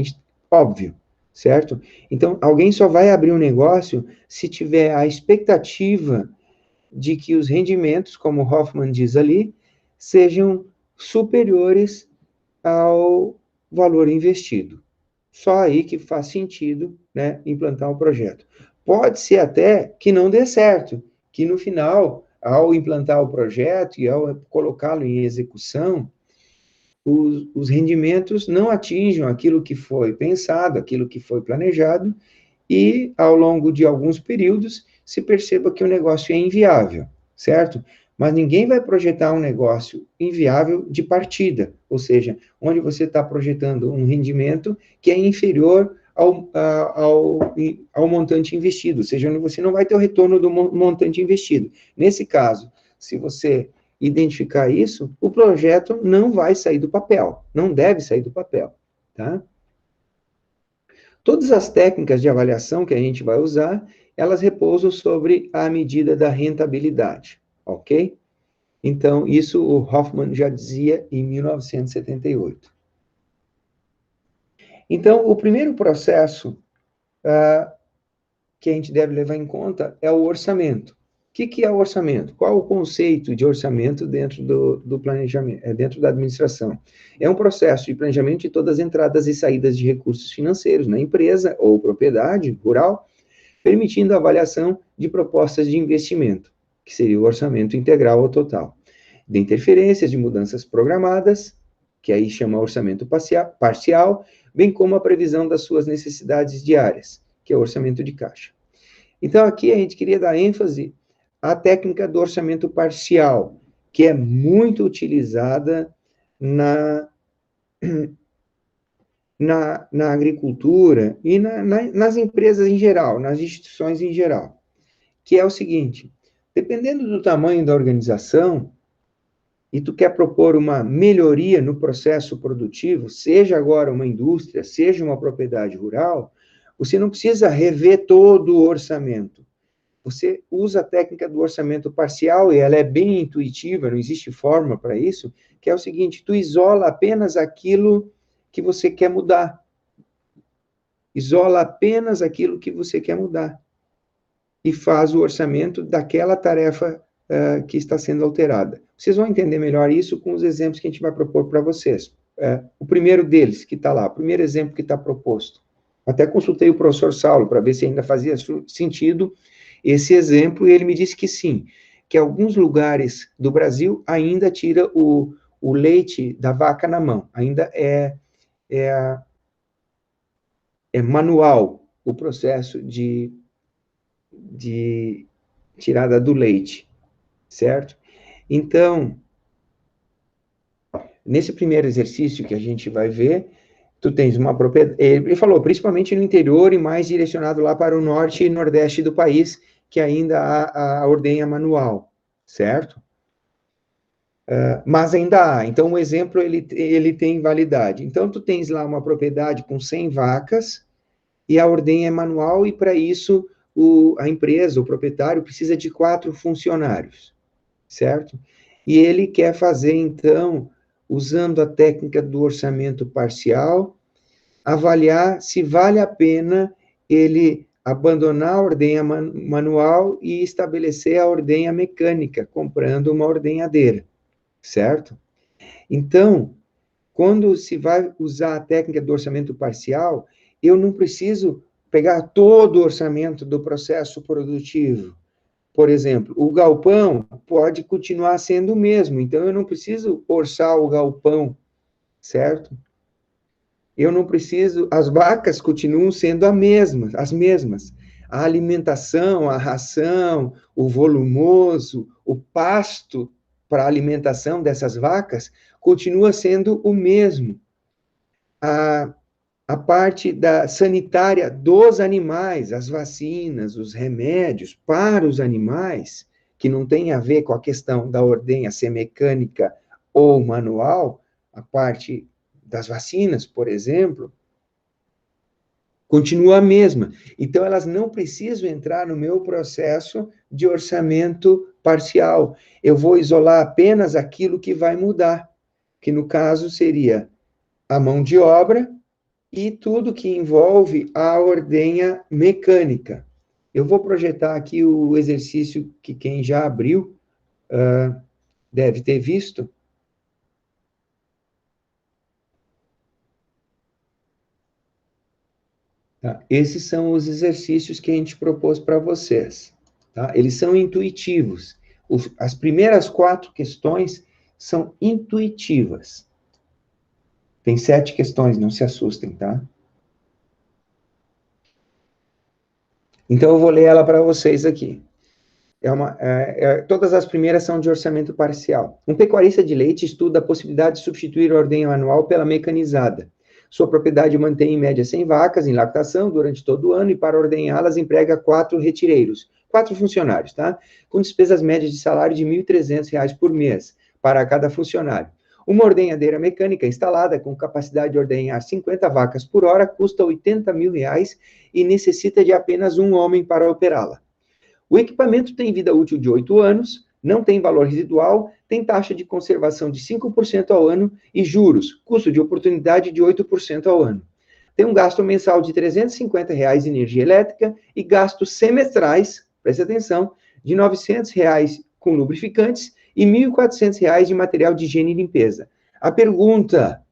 óbvio, certo? Então, alguém só vai abrir um negócio se tiver a expectativa de que os rendimentos, como Hoffman diz ali, sejam superiores ao valor investido. Só aí que faz sentido, né, implantar um projeto. Pode ser até que não dê certo, que no final, ao implantar o projeto e ao colocá-lo em execução, os rendimentos não atinjam aquilo que foi pensado, aquilo que foi planejado, e ao longo de alguns períodos se perceba que o negócio é inviável, certo? Mas ninguém vai projetar um negócio inviável de partida, ou seja, onde você está projetando um rendimento que é inferior ao montante investido, ou seja, você não vai ter o retorno do montante investido. Nesse caso, se você identificar isso, o projeto não vai sair do papel, não deve sair do papel, tá? Todas as técnicas de avaliação que a gente vai usar, elas repousam sobre a medida da rentabilidade, ok? Então, isso o Hoffman já dizia em 1978. Então, o primeiro processo que a gente deve levar em conta é o orçamento. O que é o orçamento? Qual o conceito de orçamento dentro do planejamento, dentro da administração? É um processo de planejamento de todas as entradas e saídas de recursos financeiros na empresa ou propriedade rural, permitindo a avaliação de propostas de investimento, que seria o orçamento integral ou total, de interferências de mudanças programadas, que aí chama orçamento parcial, bem como a previsão das suas necessidades diárias, que é o orçamento de caixa. Então, aqui a gente queria dar ênfase à técnica do orçamento parcial, que é muito utilizada na agricultura e nas empresas em geral, nas instituições em geral, que é o seguinte, dependendo do tamanho da organização, e tu quer propor uma melhoria no processo produtivo, seja agora uma indústria, seja uma propriedade rural, você não precisa rever todo o orçamento. Você usa a técnica do orçamento parcial, e ela é bem intuitiva, não existe forma para isso, que é o seguinte, tu isola apenas aquilo que você quer mudar. Isola apenas aquilo que você quer mudar. E faz o orçamento daquela tarefa que está sendo alterada. Vocês vão entender melhor isso com os exemplos que a gente vai propor para vocês. O primeiro deles, que está lá, o primeiro exemplo que está proposto. Até consultei o professor Saulo para ver se ainda fazia sentido esse exemplo, e ele me disse que sim, que alguns lugares do Brasil ainda tira o leite da vaca na mão, ainda é manual o processo de tirada do leite, certo? Então, nesse primeiro exercício que a gente vai ver, tu tens uma propriedade, ele falou, principalmente no interior e mais direcionado lá para o norte e nordeste do país, que ainda há a ordenha manual, certo? Mas ainda há. Então, o exemplo, ele tem validade. Então, tu tens lá uma propriedade com 100 vacas, e a ordenha é manual, e para isso, a empresa, o proprietário, precisa de 4 funcionários, certo? E ele quer fazer, então, usando a técnica do orçamento parcial, avaliar se vale a pena ele abandonar a ordenha manual e estabelecer a ordenha mecânica, comprando uma ordenhadeira, certo? Então, quando se vai usar a técnica do orçamento parcial, eu não preciso pegar todo o orçamento do processo produtivo. Por exemplo, o galpão pode continuar sendo o mesmo, então eu não preciso orçar o galpão, certo? Eu não preciso, as vacas continuam sendo as mesmas. A alimentação, a ração, o volumoso, o pasto para a alimentação dessas vacas continua sendo o mesmo. A parte sanitária dos animais, as vacinas, os remédios para os animais, que não tem a ver com a questão da ordenha ser mecânica ou manual, a parte das vacinas, por exemplo, continua a mesma. Então, elas não precisam entrar no meu processo de orçamento parcial. Eu vou isolar apenas aquilo que vai mudar, que no caso seria a mão de obra e tudo que envolve a ordenha mecânica. Eu vou projetar aqui o exercício que quem já abriu deve ter visto. Tá? Esses são os exercícios que a gente propôs para vocês. Tá? Eles são intuitivos. As primeiras 4 questões são intuitivas. Tem 7 questões, não se assustem, tá? Então, eu vou ler ela para vocês aqui. Todas as primeiras são de orçamento parcial. Um pecuarista de leite estuda a possibilidade de substituir a ordenha manual pela mecanizada. Sua propriedade mantém, em média, 100 vacas em lactação durante todo o ano e, para ordenhá-las, emprega 4 retireiros, 4 funcionários, tá? Com despesas médias de salário de R$ 1.300 por mês para cada funcionário. Uma ordenhadeira mecânica instalada com capacidade de ordenhar 50 vacas por hora custa R$ 80 mil e necessita de apenas um homem para operá-la. O equipamento tem vida útil de 8 anos, não tem valor residual, tem taxa de conservação de 5% ao ano e juros, custo de oportunidade de 8% ao ano. Tem um gasto mensal de R$ 350 de energia elétrica e gastos semestrais, preste atenção, de R$ 900 com lubrificantes e R$ 1.400 de material de higiene e limpeza. A pergunta,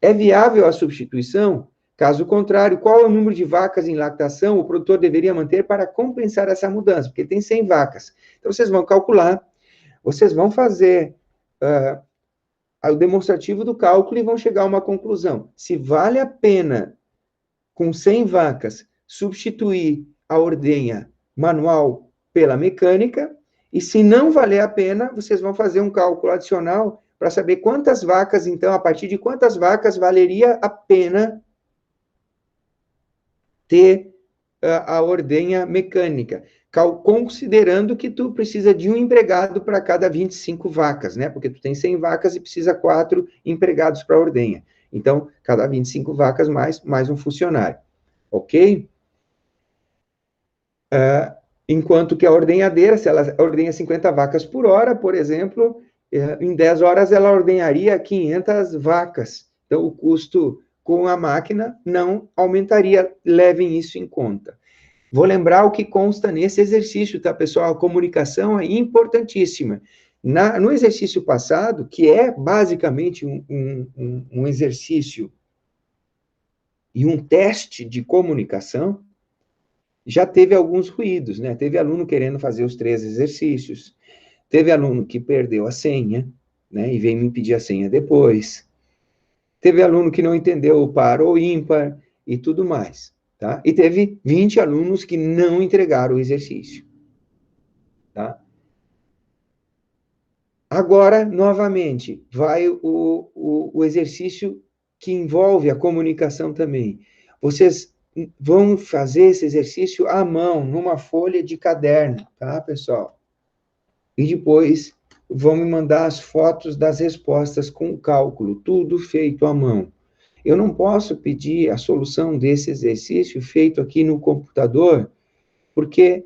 é viável a substituição? Caso contrário, qual é o número de vacas em lactação o produtor deveria manter para compensar essa mudança? Porque tem 100 vacas. Então, vocês vão calcular, vocês vão fazer o demonstrativo do cálculo e vão chegar a uma conclusão. Se vale a pena, com 100 vacas, substituir a ordenha manual pela mecânica, e se não valer a pena, vocês vão fazer um cálculo adicional para saber quantas vacas, então, a partir de quantas vacas valeria a pena ter a ordenha mecânica, considerando que tu precisa de um empregado para cada 25 vacas, né? Porque tu tem 100 vacas e precisa 4 empregados para a ordenha. Então, cada 25 vacas mais um funcionário, ok? Enquanto que a ordenhadeira, se ela ordenha 50 vacas por hora, por exemplo, em 10 horas ela ordenharia 500 vacas. Então, o custo com a máquina não aumentaria, levem isso em conta. Vou lembrar o que consta nesse exercício, tá, pessoal? A comunicação é importantíssima. No exercício passado, que é basicamente um exercício e um teste de comunicação, já teve alguns ruídos, né? Teve aluno querendo fazer os 3 exercícios, teve aluno que perdeu a senha, né? E veio me pedir a senha depois. Teve aluno que não entendeu o par ou ímpar e tudo mais, tá? E teve 20 alunos que não entregaram o exercício, tá? Agora, novamente, vai o exercício que envolve a comunicação também. Vocês vão fazer esse exercício à mão, numa folha de caderno, tá, pessoal? E depois vão me mandar as fotos das respostas com o cálculo, tudo feito à mão. Eu não posso pedir a solução desse exercício feito aqui no computador, porque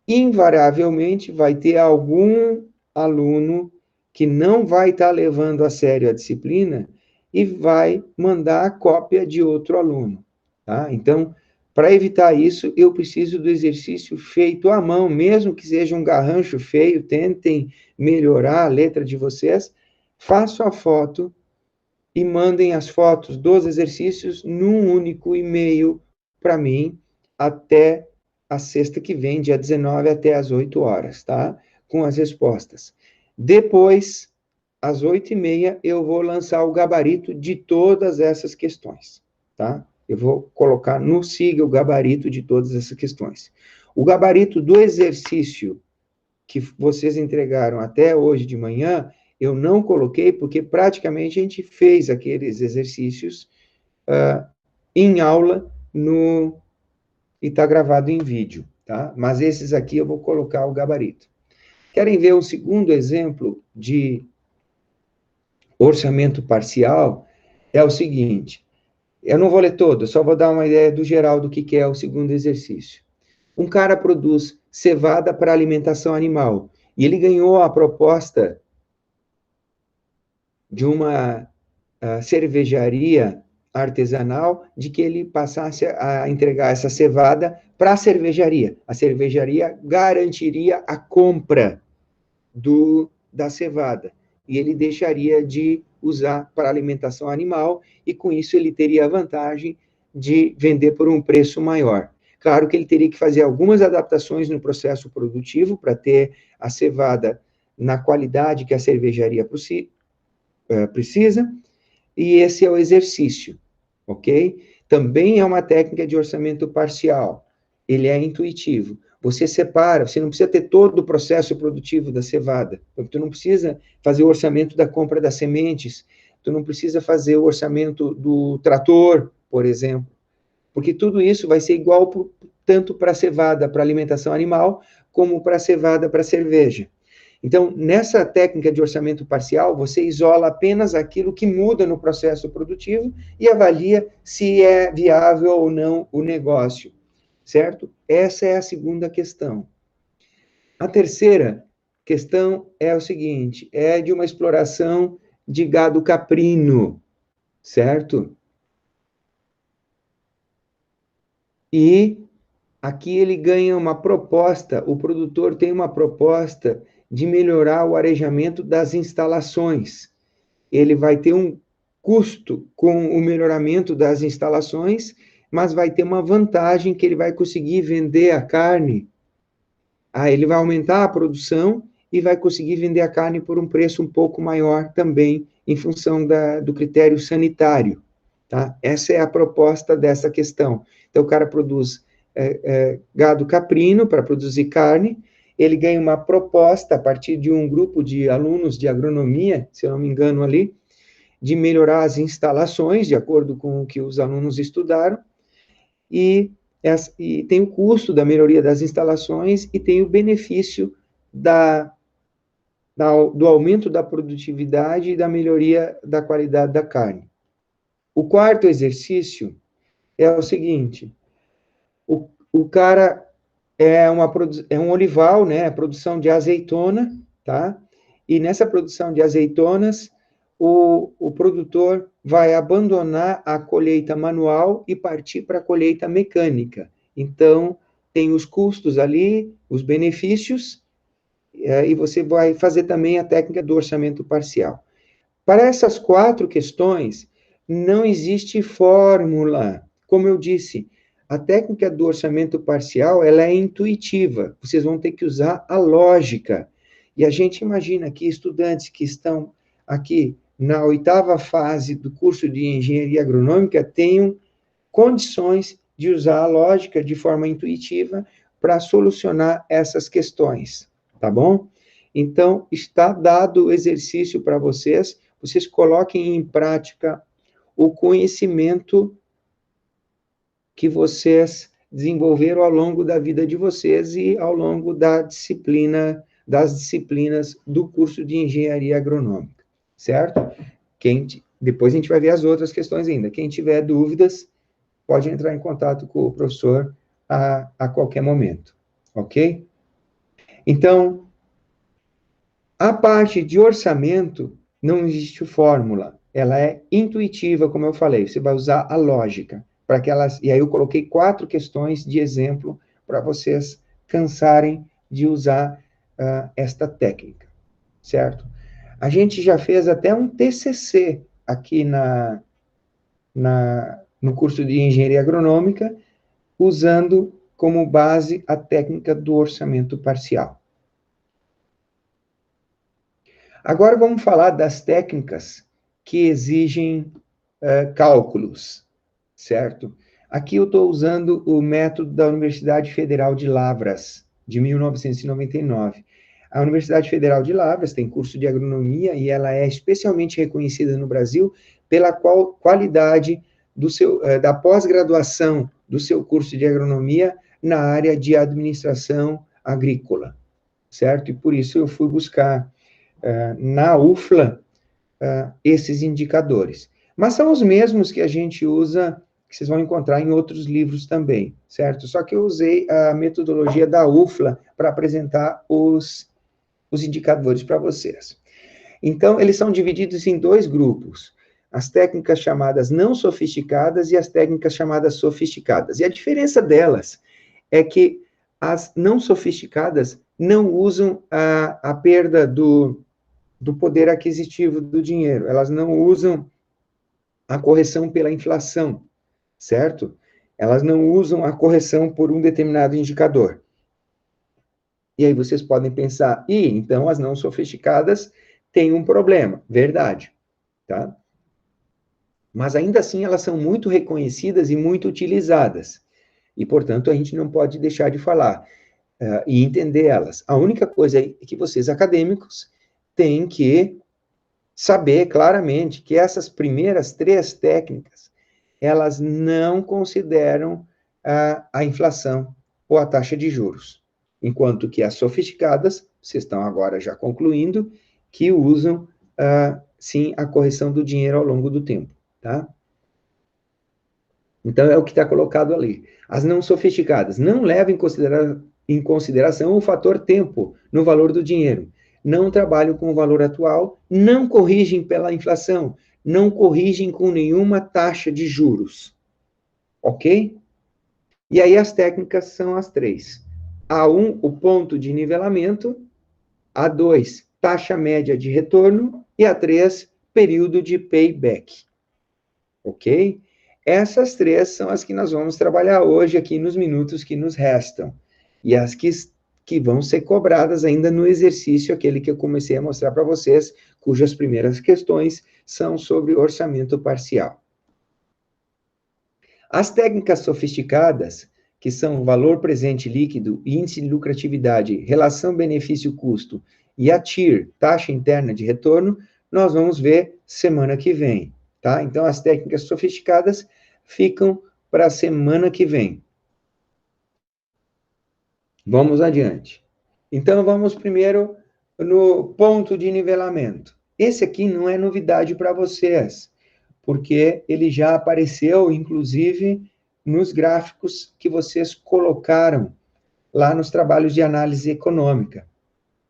invariavelmente vai ter algum aluno que não vai estar levando a sério a disciplina e vai mandar a cópia de outro aluno, tá? Então, para evitar isso, eu preciso do exercício feito à mão, mesmo que seja um garrancho feio, tentem melhorar a letra de vocês, façam a foto e mandem as fotos dos exercícios num único e-mail para mim até a sexta que vem, dia 19, até às 8 horas, tá? Com as respostas. Depois, às 8h30, eu vou lançar o gabarito de todas essas questões, tá? Eu vou colocar no SIGA o gabarito de todas essas questões. O gabarito do exercício que vocês entregaram até hoje de manhã, eu não coloquei, porque praticamente a gente fez aqueles exercícios em aula e está gravado em vídeo, tá? Mas esses aqui eu vou colocar o gabarito. Querem ver um segundo exemplo de orçamento parcial? É o seguinte, eu não vou ler todo, só vou dar uma ideia do geral do que é o segundo exercício. Um cara produz cevada para alimentação animal, e ele ganhou a proposta de uma cervejaria artesanal de que ele passasse a entregar essa cevada para a cervejaria. A cervejaria garantiria a compra da cevada, e ele deixaria de usar para alimentação animal, e com isso ele teria a vantagem de vender por um preço maior. Claro que ele teria que fazer algumas adaptações no processo produtivo para ter a cevada na qualidade que a cervejaria precisa, e esse é o exercício, ok? Também é uma técnica de orçamento parcial, ele é intuitivo. Você separa, você não precisa ter todo o processo produtivo da cevada, tu não precisa fazer o orçamento da compra das sementes, tu não precisa fazer o orçamento do trator, por exemplo, porque tudo isso vai ser igual tanto para a cevada para alimentação animal, como para a cevada para cerveja. Então, nessa técnica de orçamento parcial, você isola apenas aquilo que muda no processo produtivo e avalia se é viável ou não o negócio, certo? Essa é a segunda questão. A terceira questão é o seguinte, é de uma exploração de gado caprino, certo? E aqui ele ganha uma proposta, o produtor tem uma proposta de melhorar o arejamento das instalações. Ele vai ter um custo com o melhoramento das instalações, mas vai ter uma vantagem que ele vai conseguir vender a carne. Ele vai aumentar a produção e vai conseguir vender a carne por um preço um pouco maior também, em função do critério sanitário. Tá? Essa é a proposta dessa questão. Então, o cara produz gado caprino para produzir carne, ele ganha uma proposta a partir de um grupo de alunos de agronomia, se eu não me engano ali, de melhorar as instalações, de acordo com o que os alunos estudaram, e tem o custo da melhoria das instalações e tem o benefício do aumento da produtividade e da melhoria da qualidade da carne. O quarto exercício é o seguinte, o cara é um olival, né, produção de azeitona, tá? E nessa produção de azeitonas, o produtor vai abandonar a colheita manual e partir para a colheita mecânica. Então, tem os custos ali, os benefícios, e você vai fazer também a técnica do orçamento parcial. Para essas 4 questões, não existe fórmula. Como eu disse, a técnica do orçamento parcial, ela é intuitiva. Vocês vão ter que usar a lógica. E a gente imagina que estudantes que estão aqui na 8ª fase do curso de engenharia agronômica tenham condições de usar a lógica de forma intuitiva para solucionar essas questões, tá bom? Então, está dado o exercício para vocês coloquem em prática o conhecimento que vocês desenvolveram ao longo da vida de vocês e ao longo das disciplinas do curso de engenharia agronômica, certo? Depois a gente vai ver as outras questões ainda. Quem tiver dúvidas, pode entrar em contato com o professor a qualquer momento, ok? Então, a parte de orçamento, não existe fórmula, ela é intuitiva, como eu falei, você vai usar a lógica, para que elas, e aí eu coloquei 4 questões de exemplo, para vocês cansarem de usar esta técnica, certo? A gente já fez até um TCC aqui no curso de engenharia agronômica, usando como base a técnica do orçamento parcial. Agora vamos falar das técnicas que exigem cálculos, certo? Aqui eu estou usando o método da Universidade Federal de Lavras, de 1999. A Universidade Federal de Lavras tem curso de agronomia e ela é especialmente reconhecida no Brasil pela qualidade da pós-graduação do seu curso de agronomia na área de administração agrícola, certo? E por isso eu fui buscar na UFLA esses indicadores. Mas são os mesmos que a gente usa, que vocês vão encontrar em outros livros também, certo? Só que eu usei a metodologia da UFLA para apresentar os indicadores para vocês. Então, eles são divididos em 2 grupos, as técnicas chamadas não sofisticadas e as técnicas chamadas sofisticadas. E a diferença delas é que as não sofisticadas não usam a perda do poder aquisitivo do dinheiro, elas não usam a correção pela inflação, certo? Elas não usam a correção por um determinado indicador. E aí vocês podem pensar, então as não sofisticadas têm um problema. Verdade, tá? Mas ainda assim elas são muito reconhecidas e muito utilizadas. E, portanto, a gente não pode deixar de falar e entender elas. A única coisa é que vocês, acadêmicos, têm que saber claramente que essas primeiras 3 técnicas, elas não consideram a inflação ou a taxa de juros, enquanto que as sofisticadas, vocês estão agora já concluindo, que usam, sim, a correção do dinheiro ao longo do tempo, tá? Então, é o que está colocado ali. As não sofisticadas não levam em consideração o fator tempo no valor do dinheiro, não trabalham com o valor atual, não corrigem pela inflação, não corrigem com nenhuma taxa de juros, ok? E aí as técnicas são as 3. A1, o ponto de nivelamento. A2, taxa média de retorno. E A3, período de payback. Ok? Essas 3 são as que nós vamos trabalhar hoje aqui nos minutos que nos restam. E as que vão ser cobradas ainda no exercício, aquele que eu comecei a mostrar para vocês, cujas primeiras questões são sobre orçamento parcial. As técnicas sofisticadas, que são valor presente líquido, índice de lucratividade, relação benefício-custo e a TIR, taxa interna de retorno, nós vamos ver semana que vem, tá? Então, as técnicas sofisticadas ficam para a semana que vem. Vamos adiante. Então, vamos primeiro no ponto de nivelamento. Esse aqui não é novidade para vocês, porque ele já apareceu, inclusive, nos gráficos que vocês colocaram lá nos trabalhos de análise econômica.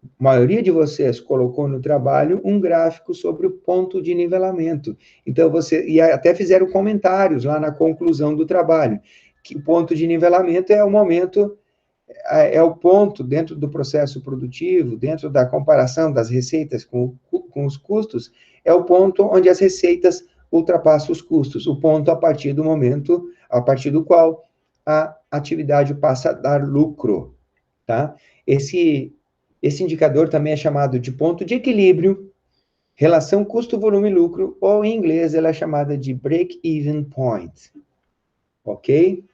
A maioria de vocês colocou no trabalho um gráfico sobre o ponto de nivelamento. Então, e até fizeram comentários lá na conclusão do trabalho, que o ponto de nivelamento é o momento, é o ponto dentro do processo produtivo, dentro da comparação das receitas com os custos, é o ponto onde as receitas ultrapassa os custos, o ponto a partir do momento, a partir do qual a atividade passa a dar lucro, tá? Esse indicador também é chamado de ponto de equilíbrio, relação custo-volume-lucro, ou em inglês ela é chamada de break-even point, ok?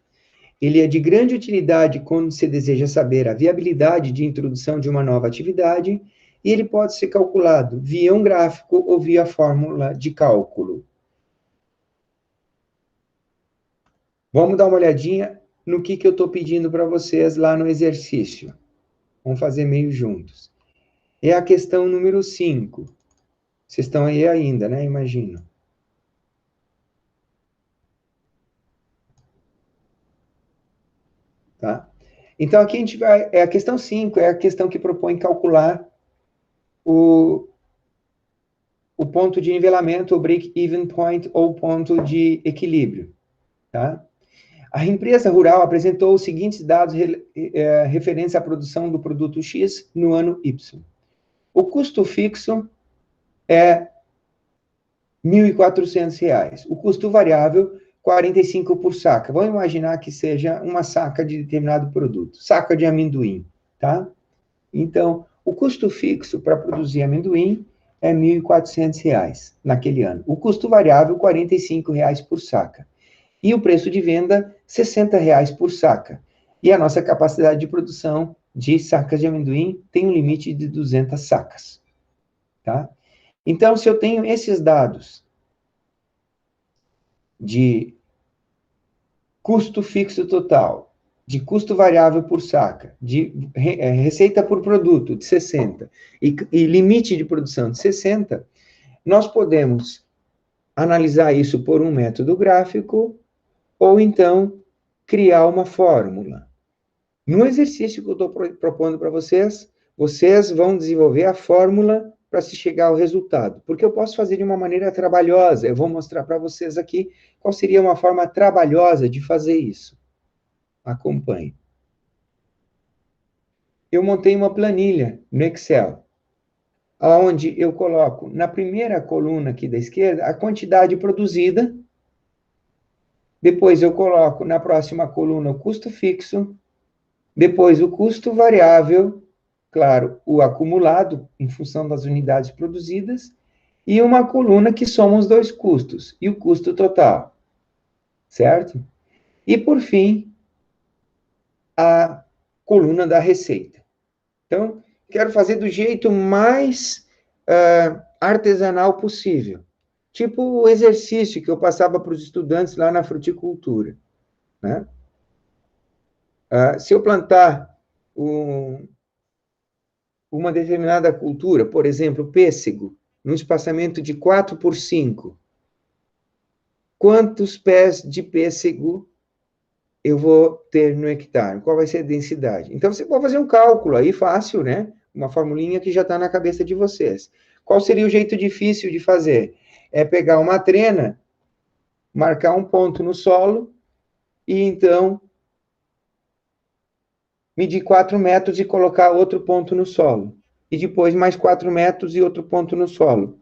Ele é de grande utilidade quando se deseja saber a viabilidade de introdução de uma nova atividade, e ele pode ser calculado via um gráfico ou via fórmula de cálculo. Vamos dar uma olhadinha no que eu estou pedindo para vocês lá no exercício. Vamos fazer meio juntos. É a questão número 5. Vocês estão aí ainda, né? Imagino. Tá? Então, aqui a gente vai... a questão 5 é a questão que propõe calcular o ponto de nivelamento, o break-even point, ou ponto de equilíbrio. Tá? A empresa rural apresentou os seguintes dados referentes à produção do produto X no ano Y. O custo fixo é R$ 1.400. O custo variável, 45 por saca. Vamos imaginar que seja uma saca de determinado produto, saca de amendoim, tá? Então, o custo fixo para produzir amendoim é R$ 1.400 naquele ano. O custo variável, R$ 45 por saca. E o preço de venda, R$ 60 por saca. E a nossa capacidade de produção de sacas de amendoim tem um limite de 200 sacas. Tá? Então, se eu tenho esses dados de custo fixo total, de custo variável por saca, de receita por produto de 60 e limite de produção de 60, nós podemos analisar isso por um método gráfico ou então criar uma fórmula. No exercício que eu estou propondo para vocês, vocês vão desenvolver a fórmula para se chegar ao resultado. Porque eu posso fazer de uma maneira trabalhosa. Eu vou mostrar para vocês aqui qual seria uma forma trabalhosa de fazer isso. Acompanhe. Eu montei uma planilha no Excel, onde eu coloco na primeira coluna aqui da esquerda a quantidade produzida. Depois eu coloco na próxima coluna o custo fixo. Depois o custo variável, claro, o acumulado em função das unidades produzidas, e uma coluna que soma os dois custos, e o custo total, certo? E, por fim, a coluna da receita. Então, quero fazer do jeito mais artesanal possível. Tipo o exercício que eu passava para os estudantes lá na fruticultura, né? Se eu plantar uma determinada cultura, por exemplo, pêssego, num espaçamento de 4 por 5, quantos pés de pêssego eu vou ter no hectare? Qual vai ser a densidade? Então, você pode fazer um cálculo aí fácil, né? Uma formulinha que já está na cabeça de vocês. Qual seria o jeito difícil de fazer? É pegar uma trena, marcar um ponto no solo e, então, medir 4 metros e colocar outro ponto no solo. E depois mais 4 metros e outro ponto no solo.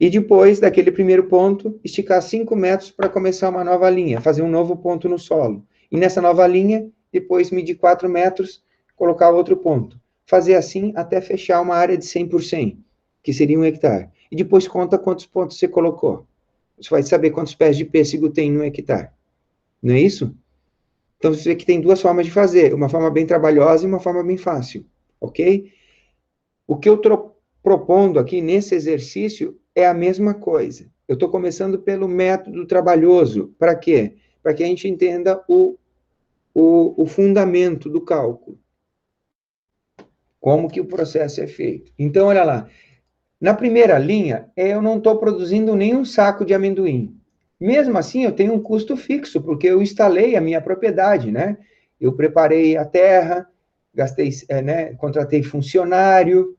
E depois, daquele primeiro ponto, esticar 5 metros para começar uma nova linha, fazer um novo ponto no solo. E nessa nova linha, depois medir 4 metros, colocar outro ponto. Fazer assim até fechar uma área de 100 por 100, que seria 1 hectare. E depois conta quantos pontos você colocou. Você vai saber quantos pés de pêssego tem no hectare. Não é isso? Então, você vê que tem duas formas de fazer. Uma forma bem trabalhosa e uma forma bem fácil. Ok? O que eu estou propondo aqui nesse exercício é a mesma coisa. Eu estou começando pelo método trabalhoso. Para quê? Para que a gente entenda o fundamento do cálculo. Como que o processo é feito. Então, olha lá. Na primeira linha, eu não estou produzindo nenhum saco de amendoim. Mesmo assim, eu tenho um custo fixo, porque eu instalei a minha propriedade, né? Eu preparei a terra, gastei, né? Contratei funcionário,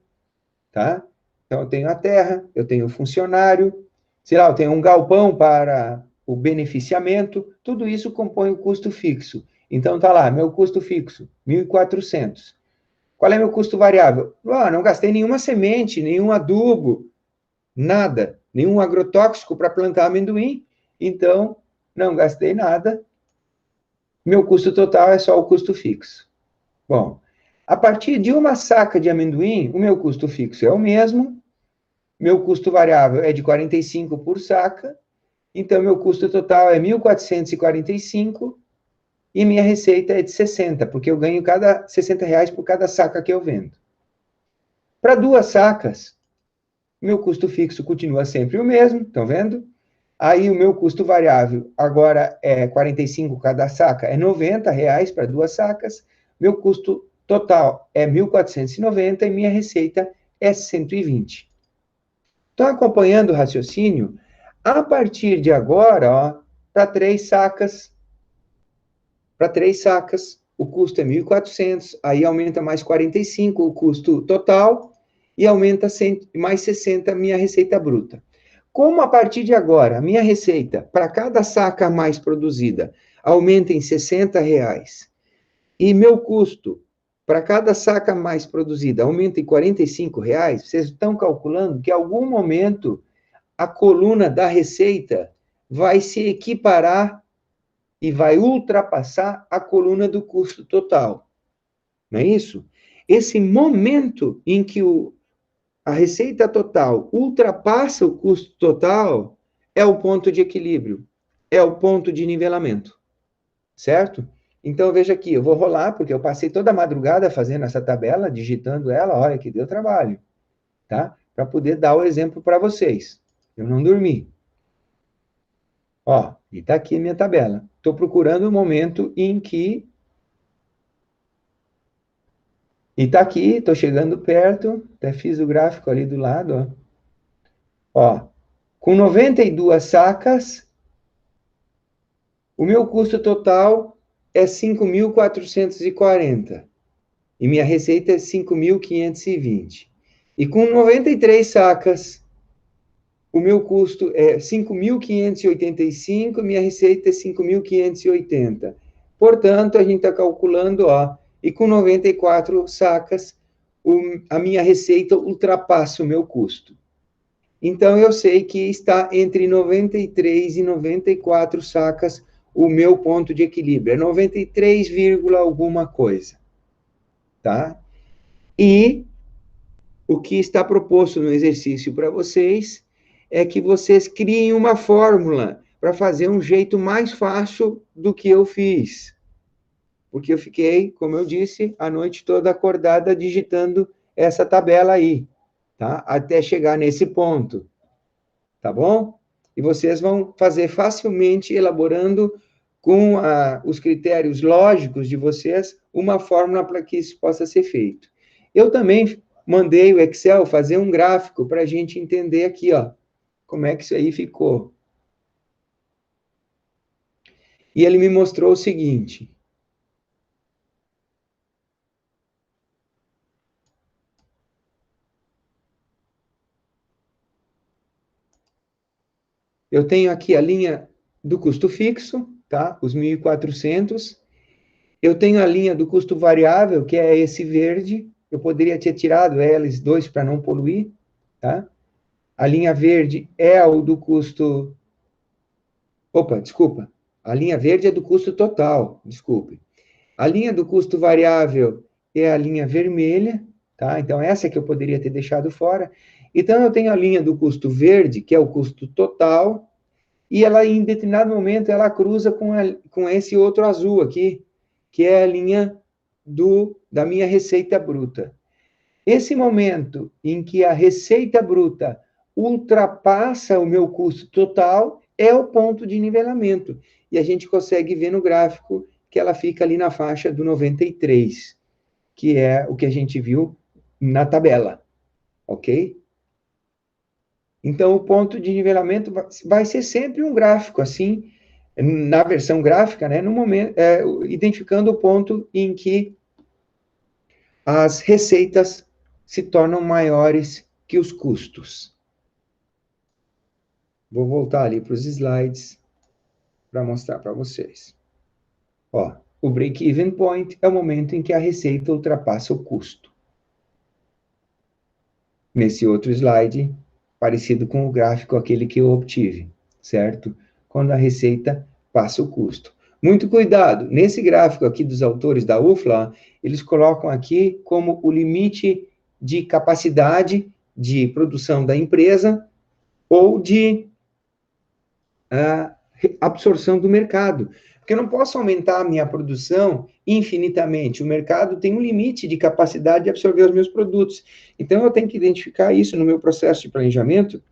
tá? Então, eu tenho a terra, eu tenho o funcionário, sei lá, eu tenho um galpão para o beneficiamento, tudo isso compõe o custo fixo. Então, tá lá, meu custo fixo, 1.400. Qual é meu custo variável? Não gastei nenhuma semente, nenhum adubo, nada, nenhum agrotóxico para plantar amendoim, então, não gastei nada, meu custo total é só o custo fixo. Bom, a partir de uma saca de amendoim, o meu custo fixo é o mesmo, meu custo variável é de 45 por saca, então meu custo total é 1.445 e minha receita é de 60, porque eu ganho R$ 60 por cada saca que eu vendo. Para 2 sacas, meu custo fixo continua sempre o mesmo, estão vendo? Aí o meu custo variável agora é 45 cada saca, é R$ 90 para 2 sacas, meu custo total é 1.490 e minha receita é 120. Estão acompanhando o raciocínio? A partir de agora, para 3 sacas, o custo é 1.400, aí aumenta mais 45 o custo total e aumenta mais 60 a minha receita bruta. Como a partir de agora, a minha receita para cada saca mais produzida aumenta em R$ 60 e meu custo para cada saca mais produzida aumenta em R$ 45, vocês estão calculando que em algum momento a coluna da receita vai se equiparar e vai ultrapassar a coluna do custo total. Não é isso? Esse momento em que a receita total ultrapassa o custo total é o ponto de equilíbrio, é o ponto de nivelamento, certo? Então, veja aqui, eu vou rolar, porque eu passei toda a madrugada fazendo essa tabela, digitando ela, olha que deu trabalho, tá? Para poder dar o exemplo para vocês. Eu não dormi. Ó, e está aqui a minha tabela. Estou procurando o momento em que... E está aqui, estou chegando perto, até fiz o gráfico ali do lado, ó. Ó, com 92 sacas, o meu custo total é 5.440 e minha receita é 5.520. E com 93 sacas, o meu custo é 5.585 e minha receita é 5.580. Portanto, a gente está calculando, ó, e com 94 sacas, a minha receita ultrapassa o meu custo. Então, eu sei que está entre 93 e 94 sacas o meu ponto de equilíbrio. É 93, alguma coisa. Tá? E o que está proposto no exercício para vocês é que vocês criem uma fórmula para fazer um jeito mais fácil do que eu fiz. Porque eu fiquei, como eu disse, a noite toda acordada digitando essa tabela aí. tá? Até chegar nesse ponto, tá bom? E vocês vão fazer facilmente, elaborando com os critérios lógicos de vocês, uma fórmula para que isso possa ser feito. Eu também mandei o Excel fazer um gráfico para a gente entender aqui, ó, como é que isso aí ficou. E ele me mostrou o seguinte. Eu tenho aqui a linha do custo fixo, tá? Os 1.400. Eu tenho a linha do custo variável, que é esse verde. Eu poderia ter tirado eles dois para não poluir, tá? A linha verde é o do custo... Opa, desculpa. A linha verde é do custo total, desculpe. A linha do custo variável é a linha vermelha, tá? Então, essa é que eu poderia ter deixado fora. Então, eu tenho a linha do custo verde, que é o custo total, e ela, em determinado momento, ela cruza com esse outro azul aqui, que é a linha da minha receita bruta. Esse momento em que a receita bruta ultrapassa o meu custo total é o ponto de nivelamento. E a gente consegue ver no gráfico que ela fica ali na faixa do 93, que é o que a gente viu na tabela, ok? Então, o ponto de nivelamento vai ser sempre um gráfico, assim, na versão gráfica, né, no momento, identificando o ponto em que as receitas se tornam maiores que os custos. Vou voltar ali para os slides para mostrar para vocês. Ó, o break-even point é o momento em que a receita ultrapassa o custo. Nesse outro slide, parecido com o gráfico aquele que eu obtive, certo? Quando a receita passa o custo. Muito cuidado, nesse gráfico aqui dos autores da UFLA, eles colocam aqui como o limite de capacidade de produção da empresa ou de absorção do mercado. Porque eu não posso aumentar a minha produção infinitamente. O mercado tem um limite de capacidade de absorver os meus produtos. Então, eu tenho que identificar isso no meu processo de planejamento.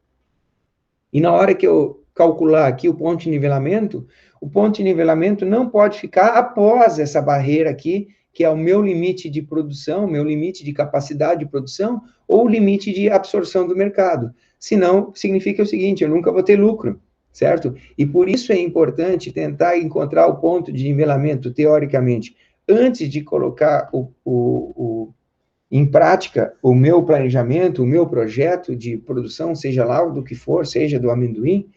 E na hora que eu calcular aqui o ponto de nivelamento, o ponto de nivelamento não pode ficar após essa barreira aqui, que é o meu limite de produção, meu limite de capacidade de produção, ou o limite de absorção do mercado. Senão, significa o seguinte, eu nunca vou ter lucro, certo? E por isso é importante tentar encontrar o ponto de nivelamento, teoricamente, antes de colocar em prática o meu planejamento, o meu projeto de produção, seja lá do que for, seja do amendoim,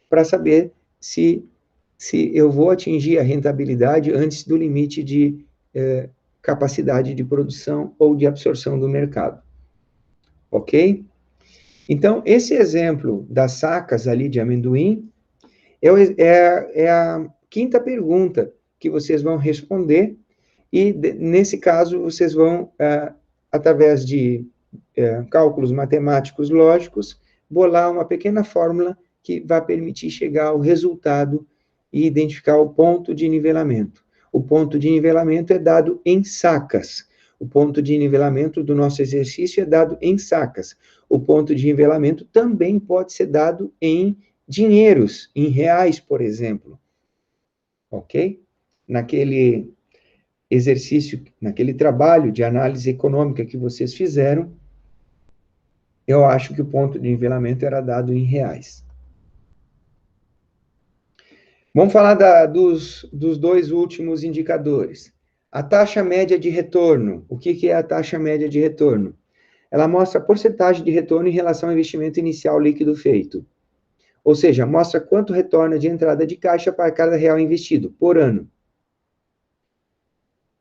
para saber se eu vou atingir a rentabilidade antes do limite de capacidade de produção ou de absorção do mercado. Ok? Então, esse exemplo das sacas ali de amendoim é a quinta pergunta que vocês vão responder, e nesse caso vocês vão, através de cálculos matemáticos lógicos, bolar uma pequena fórmula que vai permitir chegar ao resultado e identificar o ponto de nivelamento. O ponto de nivelamento é dado em sacas. O ponto de nivelamento do nosso exercício é dado em sacas. O ponto de nivelamento também pode ser dado em dinheiros, em reais, por exemplo. Ok? Naquele exercício, naquele trabalho de análise econômica que vocês fizeram, eu acho que o ponto de nivelamento era dado em reais. Vamos falar dos dois últimos indicadores. A taxa média de retorno. O que é a taxa média de retorno? Ela mostra a porcentagem de retorno em relação ao investimento inicial líquido feito. Ou seja, mostra quanto retorna de entrada de caixa para cada real investido, por ano.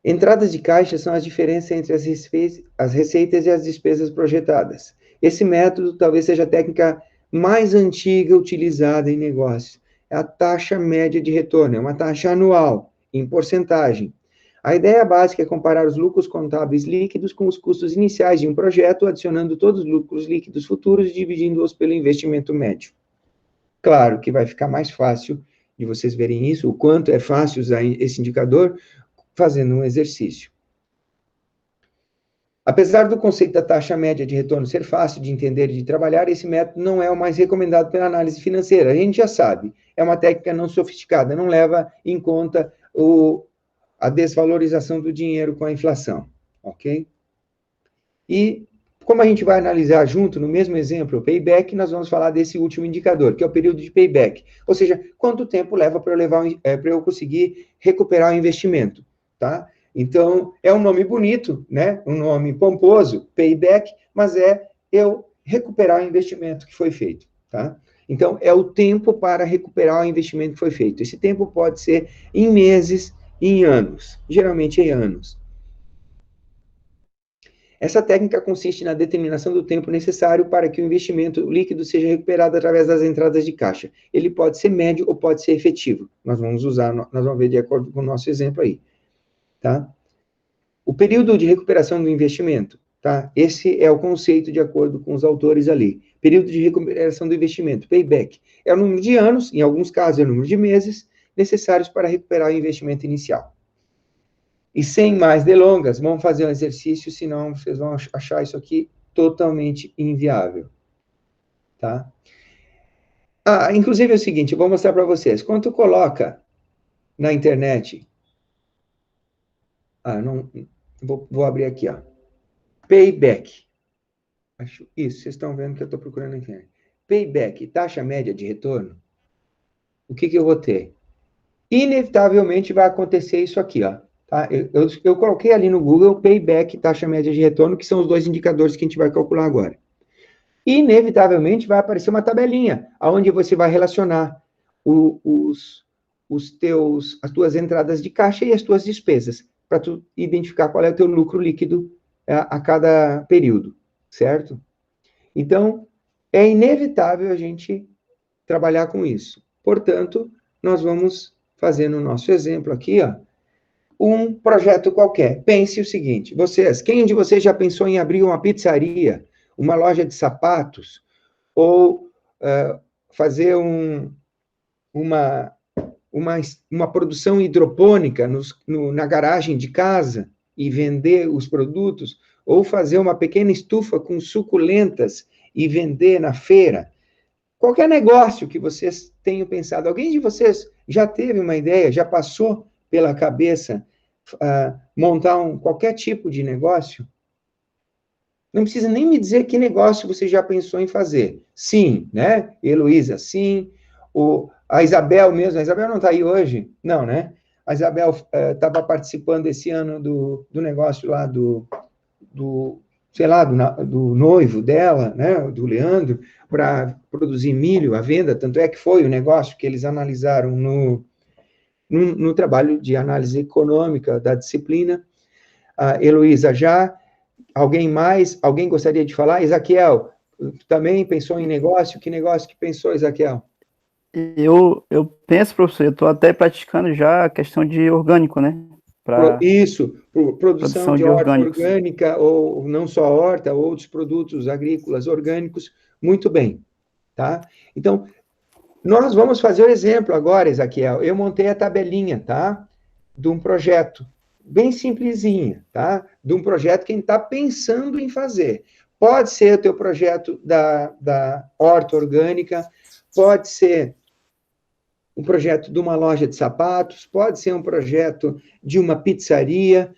Entradas de caixa são as diferenças entre as receitas e as despesas projetadas. Esse método talvez seja a técnica mais antiga utilizada em negócios. É a taxa média de retorno, é uma taxa anual, em porcentagem. A ideia básica é comparar os lucros contábeis líquidos com os custos iniciais de um projeto, adicionando todos os lucros líquidos futuros e dividindo-os pelo investimento médio. Claro que vai ficar mais fácil de vocês verem isso, o quanto é fácil usar esse indicador, fazendo um exercício. Apesar do conceito da taxa média de retorno ser fácil de entender e de trabalhar, esse método não é o mais recomendado pela análise financeira. A gente já sabe, é uma técnica não sofisticada, não leva em conta a desvalorização do dinheiro com a inflação, ok? E como a gente vai analisar junto, no mesmo exemplo, o payback, nós vamos falar desse último indicador, que é o período de payback. Ou seja, quanto tempo leva para eu conseguir recuperar o investimento, tá? Então, é um nome bonito, né? Um nome pomposo, payback, mas é eu recuperar o investimento que foi feito, tá? Então, é o tempo para recuperar o investimento que foi feito. Esse tempo pode ser em meses, em anos, geralmente em anos. Essa técnica consiste na determinação do tempo necessário para que o investimento líquido seja recuperado através das entradas de caixa. Ele pode ser médio ou pode ser efetivo. Nós vamos ver de acordo com o nosso exemplo aí, tá? O período de recuperação do investimento, tá? Esse é o conceito de acordo com os autores ali. Período de recuperação do investimento, payback, é o número de anos, em alguns casos é o número de meses, necessários para recuperar o investimento inicial. E sem mais delongas, vamos fazer um exercício, senão vocês vão achar isso aqui totalmente inviável, tá? Inclusive é o seguinte, eu vou mostrar para vocês. Quando tu coloca na internet... não... Vou abrir aqui, ó. Payback. Isso, vocês estão vendo que eu estou procurando na internet. Payback, taxa média de retorno. O que eu vou ter? Inevitavelmente vai acontecer isso aqui, ó. Tá? Eu coloquei ali no Google payback, taxa média de retorno, que são os dois indicadores que a gente vai calcular agora. Inevitavelmente vai aparecer uma tabelinha, onde você vai relacionar as tuas entradas de caixa e as tuas despesas, para tu identificar qual é o teu lucro líquido a cada período, certo? Então, é inevitável a gente trabalhar com isso. Portanto, nós vamos fazer no nosso exemplo aqui, ó, um projeto qualquer. Pense o seguinte, quem de vocês já pensou em abrir uma pizzaria, uma loja de sapatos, ou fazer uma produção hidropônica na garagem de casa e vender os produtos, ou fazer uma pequena estufa com suculentas e vender na feira? Qualquer negócio que vocês tenham pensado, alguém de vocês já teve uma ideia, já passou pela cabeça montar qualquer tipo de negócio? Não precisa nem me dizer que negócio você já pensou em fazer. Sim, né? Heloísa, sim. A Isabel mesmo, a Isabel não está aí hoje? Não, né? A Isabel estava participando esse ano do negócio lá sei lá, do noivo dela, né, do Leandro, para produzir milho à venda, tanto é que foi o negócio que eles analisaram no trabalho de análise econômica da disciplina. A Heloísa já, alguém gostaria de falar? Ezaquiel, também pensou em negócio? Que negócio que pensou, Ezaquiel? Eu penso, professor, eu estou até praticando já a questão de orgânico, né? Isso, produção de horta orgânica, ou não só horta, outros produtos agrícolas orgânicos, muito bem, tá? Então, nós vamos fazer o exemplo agora, Ezaquiel. Eu montei a tabelinha, tá? De um projeto, bem simplesinha, tá? De um projeto que a gente está pensando em fazer. Pode ser o teu projeto da horta orgânica, pode ser um projeto de uma loja de sapatos, pode ser um projeto de uma pizzaria,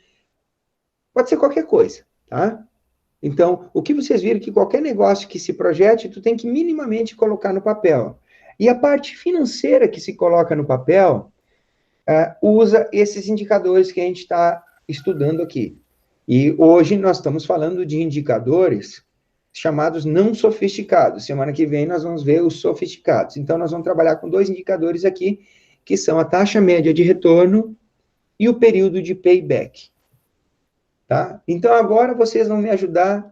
pode ser qualquer coisa, tá? Então, o que vocês viram que qualquer negócio que se projete, tu tem que minimamente colocar no papel. E a parte financeira que se coloca no papel usa esses indicadores que a gente está estudando aqui. E hoje nós estamos falando de indicadores chamados não sofisticados. Semana que vem nós vamos ver os sofisticados. Então, nós vamos trabalhar com dois indicadores aqui, que são a taxa média de retorno e o período de payback. Tá? Então, agora vocês vão me ajudar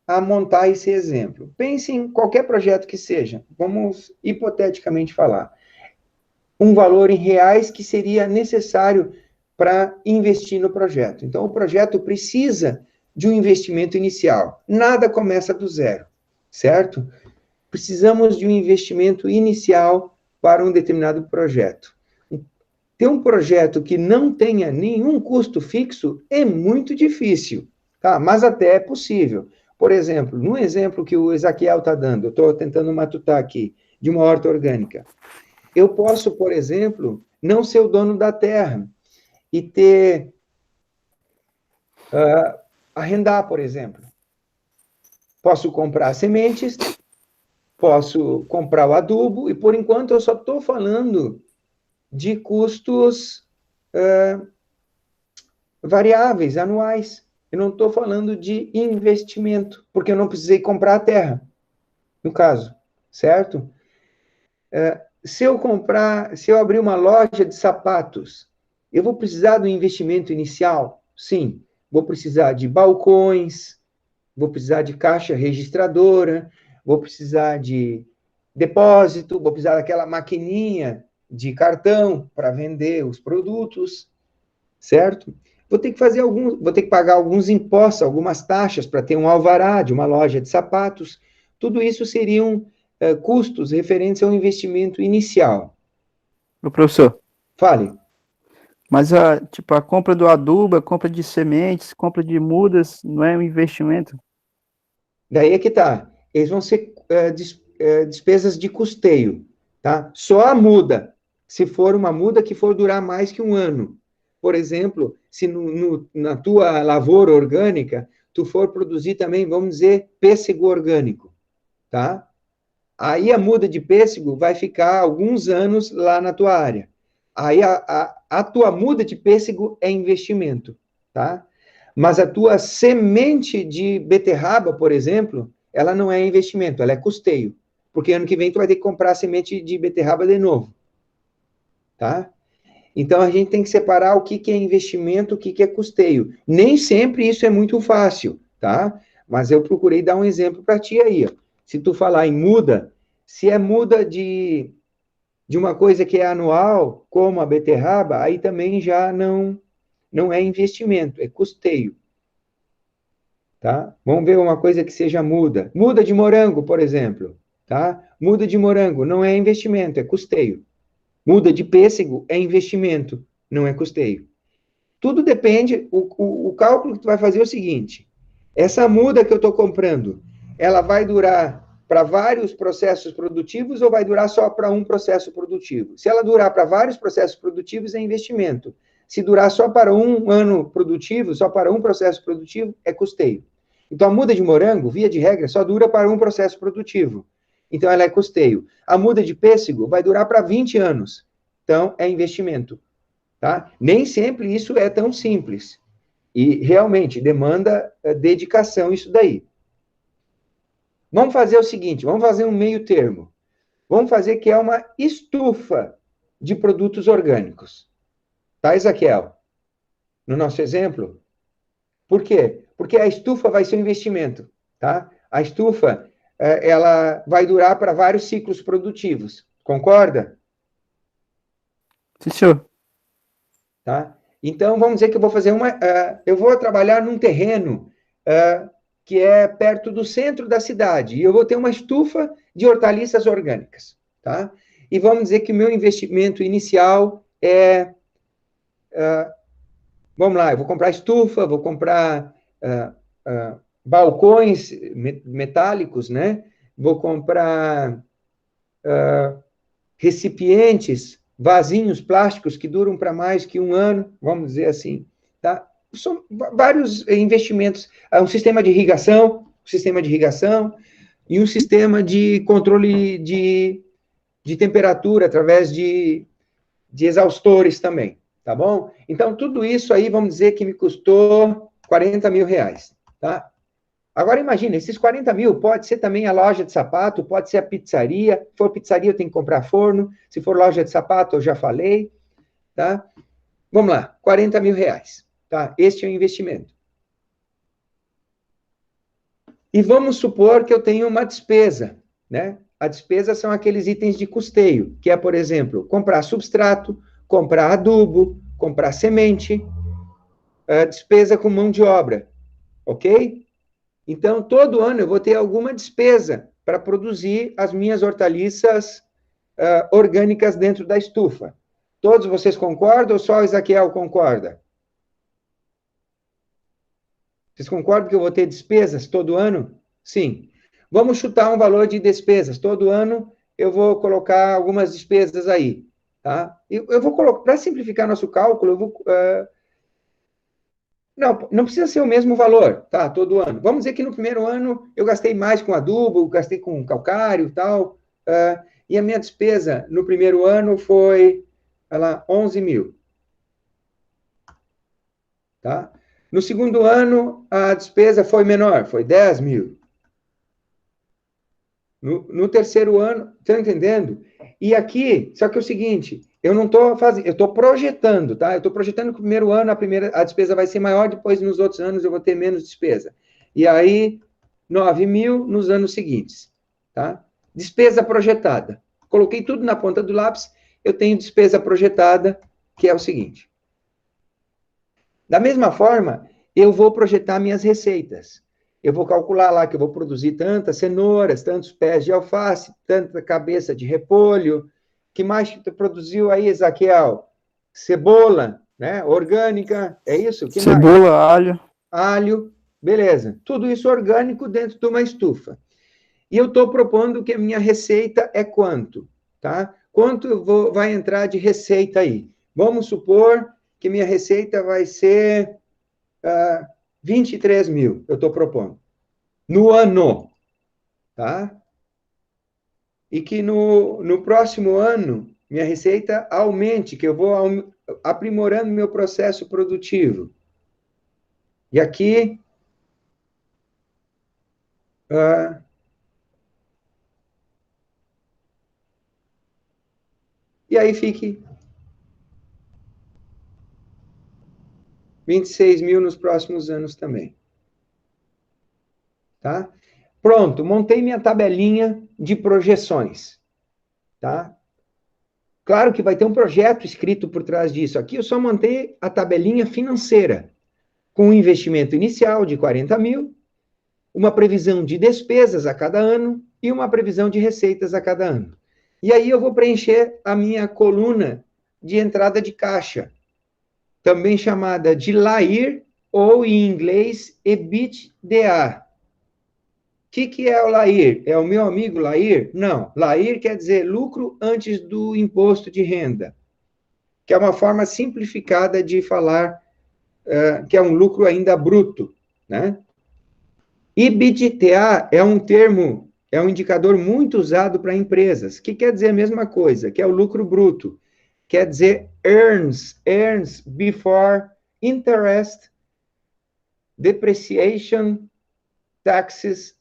a montar esse exemplo. Pense em qualquer projeto que seja. Vamos hipoteticamente falar. Um valor em reais que seria necessário para investir no projeto. Então, o projeto precisa de um investimento inicial. Nada começa do zero, certo? Precisamos de um investimento inicial para um determinado projeto. Ter um projeto que não tenha nenhum custo fixo é muito difícil, Tá? Mas até é possível. Por exemplo, no exemplo que o Ezequiel está dando, eu estou tentando matutar aqui, de uma horta orgânica. Eu posso, por exemplo, não ser o dono da terra e ter, arrendar, por exemplo. Posso comprar sementes, posso comprar o adubo, e por enquanto eu só estou falando de custos variáveis, anuais. Eu não estou falando de investimento, porque eu não precisei comprar a terra, no caso, certo? Se eu abrir uma loja de sapatos, eu vou precisar do investimento inicial? Sim. Vou precisar de balcões, vou precisar de caixa registradora, vou precisar de depósito, vou precisar daquela maquininha de cartão para vender os produtos, certo? Vou ter que pagar alguns impostos, algumas taxas para ter um alvará de uma loja de sapatos. Tudo isso seriam custos referentes ao investimento inicial. Ô, professor, Fale. mas a compra do adubo, a compra de sementes, compra de mudas, não é um investimento? Daí é que tá. Eles vão ser despesas de custeio, tá? Só a muda, se for uma muda que for durar mais que um ano. Por exemplo, se na tua lavoura orgânica, tu for produzir também, vamos dizer, pêssego orgânico, tá? Aí a muda de pêssego vai ficar alguns anos lá na tua área. Aí a tua muda de pêssego é investimento, tá? Mas a tua semente de beterraba, por exemplo, ela não é investimento, ela é custeio. Porque ano que vem tu vai ter que comprar semente de beterraba de novo, tá? Então a gente tem que separar o que é investimento, o que é custeio. Nem sempre isso é muito fácil, tá? Mas eu procurei dar um exemplo para ti aí. Ó. Se tu falar em muda, se é muda de uma coisa que é anual, como a beterraba, aí também já não é investimento, é custeio. Tá? Vamos ver uma coisa que seja muda. Muda de morango, por exemplo. Tá? Muda de morango não é investimento, é custeio. Muda de pêssego é investimento, não é custeio. Tudo depende, o cálculo que tu vai fazer é o seguinte, essa muda que eu estou comprando, ela vai durar para vários processos produtivos ou vai durar só para um processo produtivo? Se ela durar para vários processos produtivos, é investimento. Se durar só para um ano produtivo, só para um processo produtivo, é custeio. Então, a muda de morango, via de regra, só dura para um processo produtivo. Então, ela é custeio. A muda de pêssego vai durar para 20 anos. Então, é investimento. Tá? Nem sempre isso é tão simples. E, realmente, demanda dedicação isso daí. Vamos fazer o seguinte, vamos fazer um meio termo. Vamos fazer que é uma estufa de produtos orgânicos. Tá, Ezequiel? No nosso exemplo. Por quê? Porque a estufa vai ser um investimento, tá? A estufa, ela vai durar para vários ciclos produtivos. Concorda? Sim, senhor. Tá? Então, vamos dizer que eu vou fazer eu vou trabalhar num terreno que é perto do centro da cidade, e eu vou ter uma estufa de hortaliças orgânicas, tá? E vamos dizer que o meu investimento inicial é, vamos lá, eu vou comprar estufa, vou comprar balcões metálicos, né? Vou comprar recipientes, vasinhos plásticos que duram para mais que um ano, vamos dizer assim, tá? São vários investimentos. Um sistema de irrigação, e um sistema de controle de temperatura através de exaustores também, tá bom? Então, tudo isso aí, vamos dizer que me custou 40 mil reais, tá? Agora, imagina, esses 40 mil pode ser também a loja de sapato, pode ser a pizzaria. Se for pizzaria, eu tenho que comprar forno. Se for loja de sapato, eu já falei, tá? Vamos lá, 40 mil reais, tá? Este é o investimento. E vamos supor que eu tenho uma despesa, né? A despesa são aqueles itens de custeio, que é, por exemplo, comprar substrato, comprar adubo, comprar semente, despesa com mão de obra, ok? Então, todo ano eu vou ter alguma despesa para produzir as minhas hortaliças orgânicas dentro da estufa. Todos vocês concordam ou só o Ezequiel concorda? Vocês concordam que eu vou ter despesas todo ano? Sim. Vamos chutar um valor de despesas. Todo ano eu vou colocar algumas despesas aí, tá? Eu vou colocar, para simplificar nosso cálculo, eu vou... não precisa ser o mesmo valor, tá? Todo ano. Vamos dizer que no primeiro ano eu gastei mais com adubo, gastei com calcário e tal, e a minha despesa no primeiro ano foi, olha lá, 11 mil, tá? No segundo ano, a despesa foi menor, foi 10 mil. No terceiro ano, estão entendendo? E aqui, só que é o seguinte, eu não estou fazendo, eu estou projetando, tá? Eu estou projetando que no primeiro ano a despesa vai ser maior, depois nos outros anos eu vou ter menos despesa. E aí, 9 mil nos anos seguintes, tá? Despesa projetada. Coloquei tudo na ponta do lápis, eu tenho despesa projetada, que é o seguinte. Da mesma forma, eu vou projetar minhas receitas. Eu vou calcular lá que eu vou produzir tantas cenouras, tantos pés de alface, tanta cabeça de repolho. Que mais que tu produziu aí, Ezaquiel? Cebola, né? Orgânica, é isso? Que Cebola, mais? alho. Alho, beleza. Tudo isso orgânico dentro de uma estufa. E eu estou propondo que a minha receita é quanto, tá? Quanto vai entrar de receita aí? Vamos supor que minha receita vai ser 23 mil, eu estou propondo. No ano, tá? E que no próximo ano, minha receita aumente, que eu vou aprimorando meu processo produtivo. E aqui... e aí fique 26 mil nos próximos anos também. Tá? Pronto, montei minha tabelinha de projeções. Tá? Claro que vai ter um projeto escrito por trás disso. Aqui eu só montei a tabelinha financeira, com um investimento inicial de 40 mil, uma previsão de despesas a cada ano e uma previsão de receitas a cada ano. E aí eu vou preencher a minha coluna de entrada de caixa, também chamada de LAIR, ou em inglês, EBITDA. O que é o LAIR? É o meu amigo LAIR? Não. LAIR quer dizer lucro antes do imposto de renda, que é uma forma simplificada de falar que é um lucro ainda bruto, né? EBITDA é um termo, é um indicador muito usado para empresas, que quer dizer a mesma coisa, que é o lucro bruto. Quer dizer earns before interest, depreciation, taxes.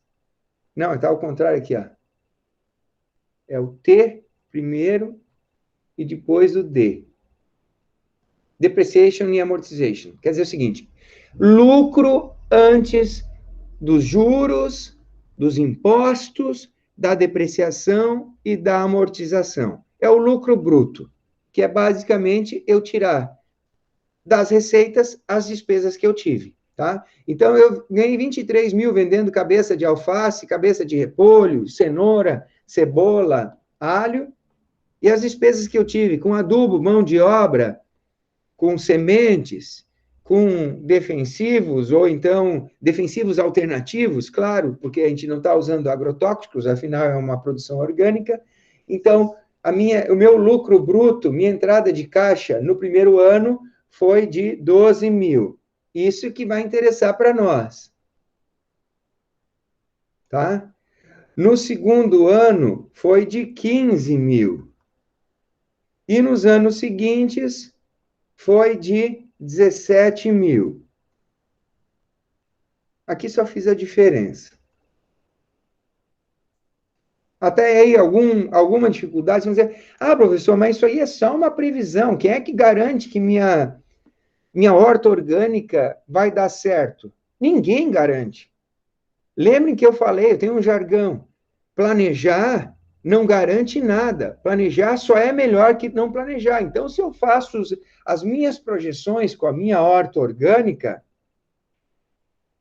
Não, está ao contrário aqui, ó. É o T primeiro e depois o D. Depreciation e amortization. Quer dizer o seguinte, lucro antes dos juros, dos impostos, da depreciação e da amortização. É o lucro bruto, que é basicamente eu tirar das receitas as despesas que eu tive, tá? Então, eu ganhei 23 mil vendendo cabeça de alface, cabeça de repolho, cenoura, cebola, alho, e as despesas que eu tive com adubo, mão de obra, com sementes, com defensivos, ou então defensivos alternativos, claro, porque a gente não está usando agrotóxicos, afinal é uma produção orgânica. Então, o meu lucro bruto, minha entrada de caixa no primeiro ano foi de 12 mil. Isso que vai interessar para nós. Tá? No segundo ano, foi de 15 mil. E nos anos seguintes, foi de 17 mil. Aqui só fiz a diferença. Até aí, alguma dificuldade, você vai dizer, professor, mas isso aí é só uma previsão. Quem é que garante que minha horta orgânica vai dar certo? Ninguém garante. Lembrem que eu falei, eu tenho um jargão. Planejar não garante nada. Planejar só é melhor que não planejar. Então, se eu faço as minhas projeções com a minha horta orgânica,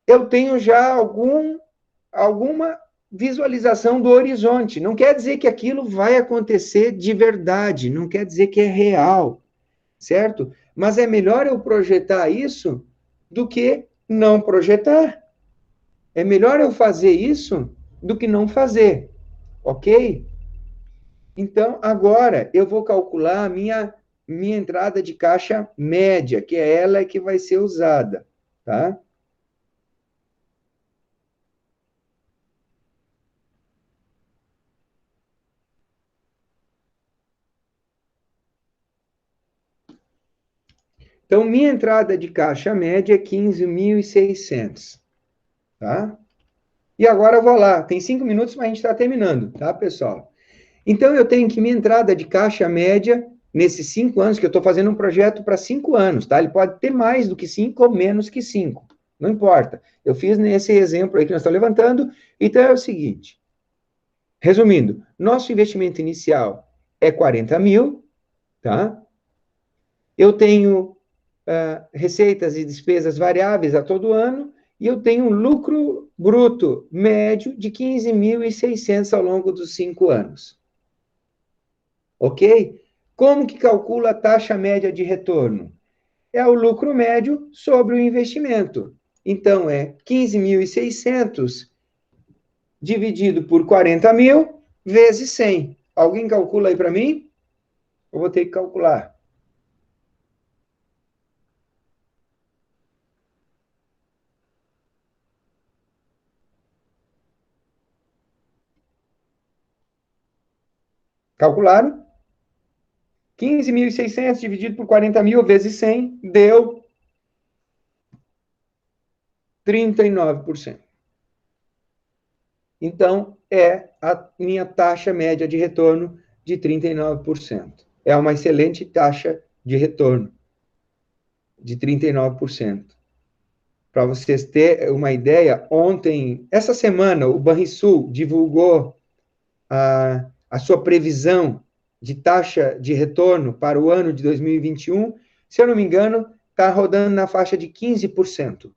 eu tenho já alguma visualização do horizonte. Não quer dizer que aquilo vai acontecer de verdade, não quer dizer que é real, certo? Mas é melhor eu projetar isso do que não projetar. É melhor eu fazer isso do que não fazer, ok? Então, agora eu vou calcular a minha entrada de caixa média, que é ela que vai ser usada, tá? Então, minha entrada de caixa média é 15.600, tá? E agora eu vou lá, tem 5 minutos, mas a gente está terminando, tá, pessoal? Então, eu tenho que minha entrada de caixa média, nesses 5 anos, que eu estou fazendo um projeto para 5 anos, tá? Ele pode ter mais do que 5 ou menos que 5, não importa. Eu fiz nesse exemplo aí que nós estamos levantando, então é o seguinte, resumindo, nosso investimento inicial é 40 mil, tá? Eu tenho receitas e despesas variáveis a todo ano, e eu tenho um lucro bruto médio de 15.600 ao longo dos 5 anos. Ok? Como que calcula a taxa média de retorno? É o lucro médio sobre o investimento. Então, é 15.600 dividido por 40 mil vezes 100. Alguém calcula aí para mim? Eu vou ter que calcular. Calcularam? 15.600 dividido por 40 mil vezes 100 deu 39%. Então, é a minha taxa média de retorno de 39%. É uma excelente taxa de retorno de 39%. Para vocês terem uma ideia, essa semana, o Banrisul divulgou a sua previsão de taxa de retorno para o ano de 2021. Se eu não me engano, está rodando na faixa de 15%.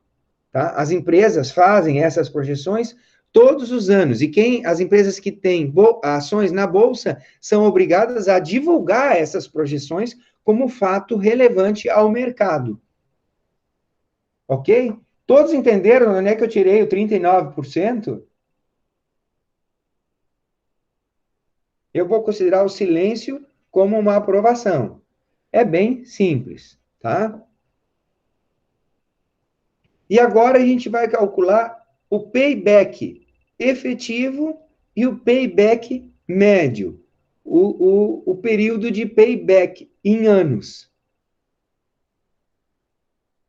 Tá? As empresas fazem essas projeções todos os anos, e as empresas que têm ações na Bolsa são obrigadas a divulgar essas projeções como fato relevante ao mercado. Ok? Todos entenderam onde é que eu tirei o 39%? Eu vou considerar o silêncio como uma aprovação. É bem simples, tá? E agora a gente vai calcular o payback efetivo e o payback médio. O período de payback em anos.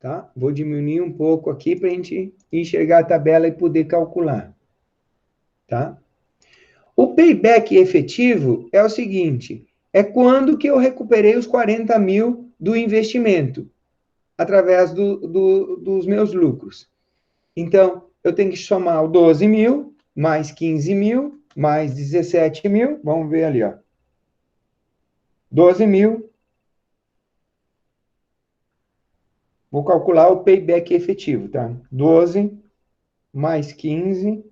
Tá? Vou diminuir um pouco aqui para a gente enxergar a tabela e poder calcular. Tá? O payback efetivo é o seguinte, é quando que eu recuperei os 40 mil do investimento, através dos meus lucros. Então, eu tenho que somar o 12 mil, mais 15 mil, mais 17 mil, vamos ver ali, ó. 12 mil. Vou calcular o payback efetivo, tá? 12 mais 15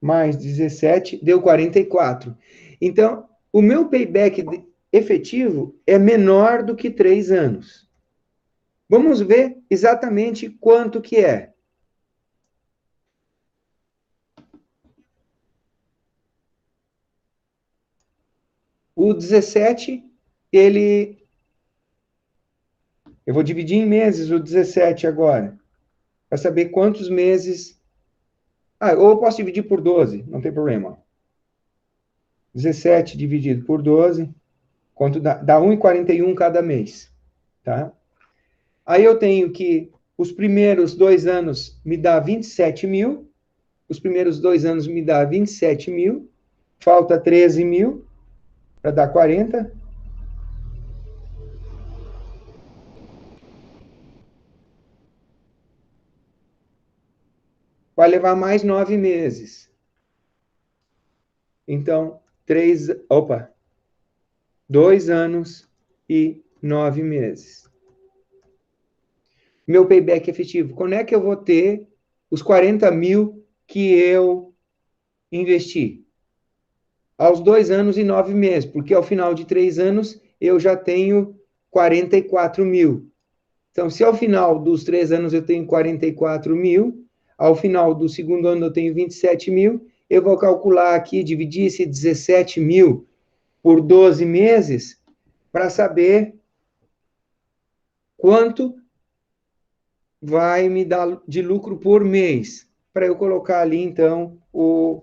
mais 17 deu 44. Então, o meu payback efetivo é menor do que 3 anos. Vamos ver exatamente quanto que é. O 17, eu vou dividir em meses o 17 agora, para saber quantos meses. Ou eu posso dividir por 12, não tem problema. 17 dividido por 12, quanto dá 1,41 cada mês, tá? Aí eu tenho que os primeiros 2 anos me dá 27 mil, os primeiros 2 anos me dá 27 mil, falta 13 mil para dar 40. Vai levar mais 9 meses. Então, 2 anos e 9 meses. Meu payback efetivo, quando é que eu vou ter os 40 mil que eu investi? Aos 2 anos e 9 meses, porque ao final de 3 anos eu já tenho 44 mil. Então, se ao final dos 3 anos eu tenho 44 mil, ao final do segundo ano eu tenho 27 mil, eu vou calcular aqui, dividir esse 17 mil por 12 meses, para saber quanto vai me dar de lucro por mês, para eu colocar ali, então, o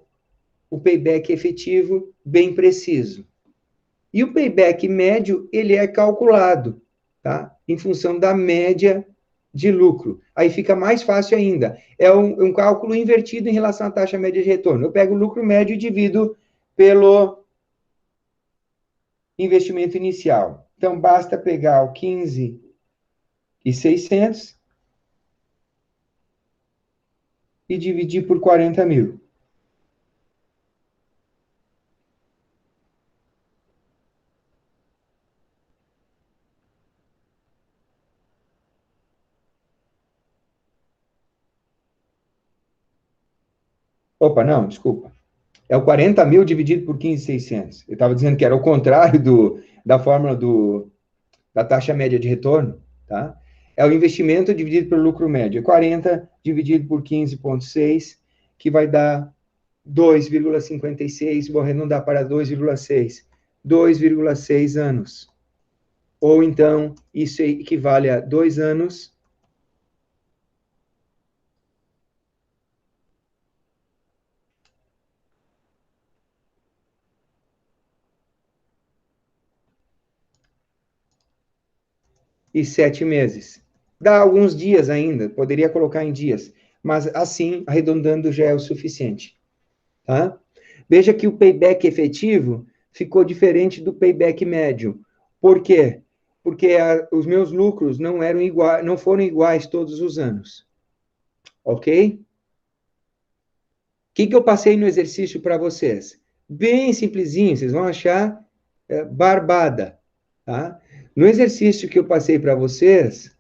payback efetivo bem preciso. E o payback médio, ele é calculado, tá? Em função da média de lucro. Aí fica mais fácil ainda. É um cálculo invertido em relação à taxa média de retorno. Eu pego o lucro médio e divido pelo investimento inicial. Então, basta pegar o 15.600 e dividir por 40 mil. Opa, não, desculpa. É o 40 mil dividido por 15.600. Eu estava dizendo que era o contrário da fórmula da taxa média de retorno, tá? É o investimento dividido pelo lucro médio. 40 dividido por 15,6, que vai dar 2,56, vou arredondar para 2,6. 2,6 anos. Ou então, isso equivale a 2 anos e 7 meses. Dá alguns dias ainda, poderia colocar em dias, mas assim, arredondando já é o suficiente. Tá? Veja que o payback efetivo ficou diferente do payback médio. Por quê? Porque os meus lucros não foram iguais todos os anos. Ok? O que eu passei no exercício para vocês? Bem simplesinho, vocês vão achar barbada. Tá? No exercício que eu passei para vocês,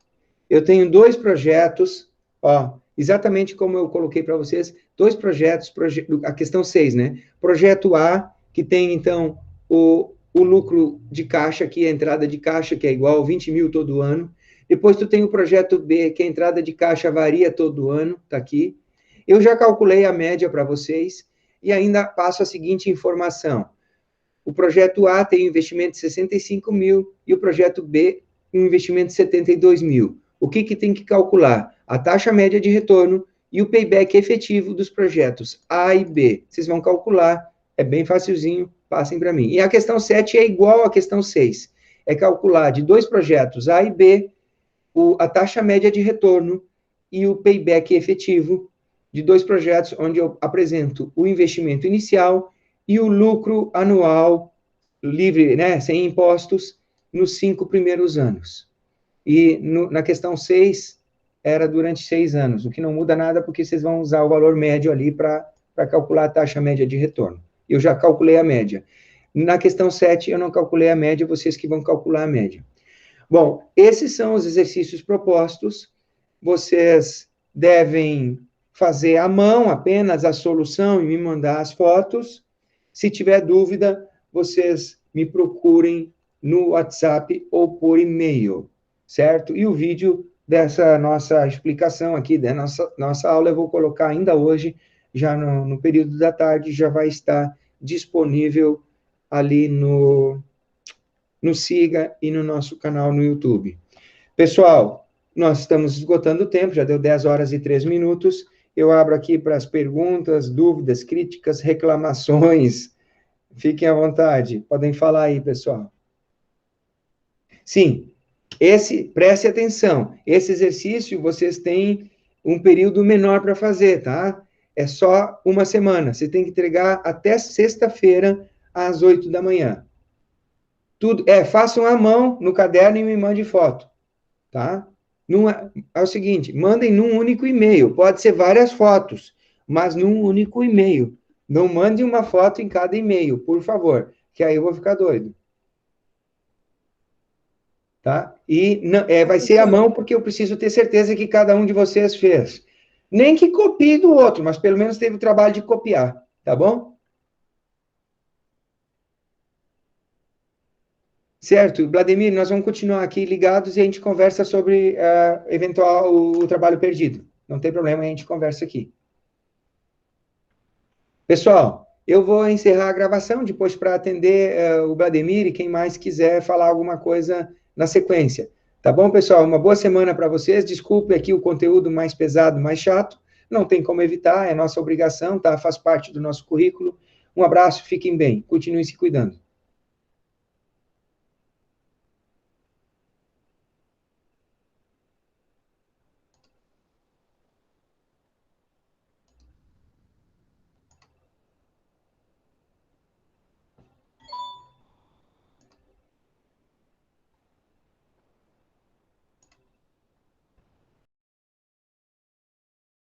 eu tenho 2 projetos, ó, exatamente como eu coloquei para vocês, 2 projetos, a questão 6, né? Projeto A, que tem, então, o lucro de caixa, que é a entrada de caixa, que é igual 20 mil todo ano. Depois tu tem o projeto B, que a entrada de caixa varia todo ano, tá aqui. Eu já calculei a média para vocês e ainda passo a seguinte informação. O projeto A tem um investimento de 65 mil e o projeto B um investimento de 72 mil. O que tem que calcular? A taxa média de retorno e o payback efetivo dos projetos A e B. Vocês vão calcular, é bem facilzinho, passem para mim. E a questão 7 é igual à questão 6. É calcular de 2 projetos A e B a taxa média de retorno e o payback efetivo de 2 projetos, onde eu apresento o investimento inicial e o lucro anual livre, né, sem impostos, nos 5 primeiros anos. E na questão 6, era durante 6 anos, o que não muda nada, porque vocês vão usar o valor médio ali para calcular a taxa média de retorno. Eu já calculei a média. Na questão 7, eu não calculei a média, vocês que vão calcular a média. Bom, esses são os exercícios propostos. Vocês devem fazer à mão apenas a solução e me mandar as fotos. Se tiver dúvida, vocês me procurem no WhatsApp ou por e-mail, certo? E o vídeo dessa nossa explicação aqui, da nossa aula, eu vou colocar ainda hoje, já no período da tarde, já vai estar disponível ali no Siga e no nosso canal no YouTube. Pessoal, nós estamos esgotando o tempo, já deu 10 horas e 3 minutos. Eu abro aqui para as perguntas, dúvidas, críticas, reclamações. Fiquem à vontade, podem falar aí, pessoal. Sim, preste atenção, esse exercício vocês têm um período menor para fazer, tá? É só uma semana, você tem que entregar até sexta-feira, às 8 da manhã. Façam à mão no caderno e me mande foto, tá? É o seguinte, mandem num único e-mail, pode ser várias fotos, mas num único e-mail. Não mande uma foto em cada e-mail, por favor, que aí eu vou ficar doido. Tá? E vai ser à mão, porque eu preciso ter certeza que cada um de vocês fez. Nem que copie do outro, mas pelo menos teve o trabalho de copiar, tá bom? Certo, Vladimir, nós vamos continuar aqui ligados e a gente conversa sobre eventual o trabalho perdido. Não tem problema, a gente conversa aqui. Pessoal, eu vou encerrar a gravação depois para atender o Vladimir e quem mais quiser falar alguma coisa na sequência. Tá bom, pessoal? Uma boa semana para vocês. Desculpe aqui o conteúdo mais pesado, mais chato. Não tem como evitar, é nossa obrigação, tá? Faz parte do nosso currículo. Um abraço, fiquem bem. Continuem se cuidando.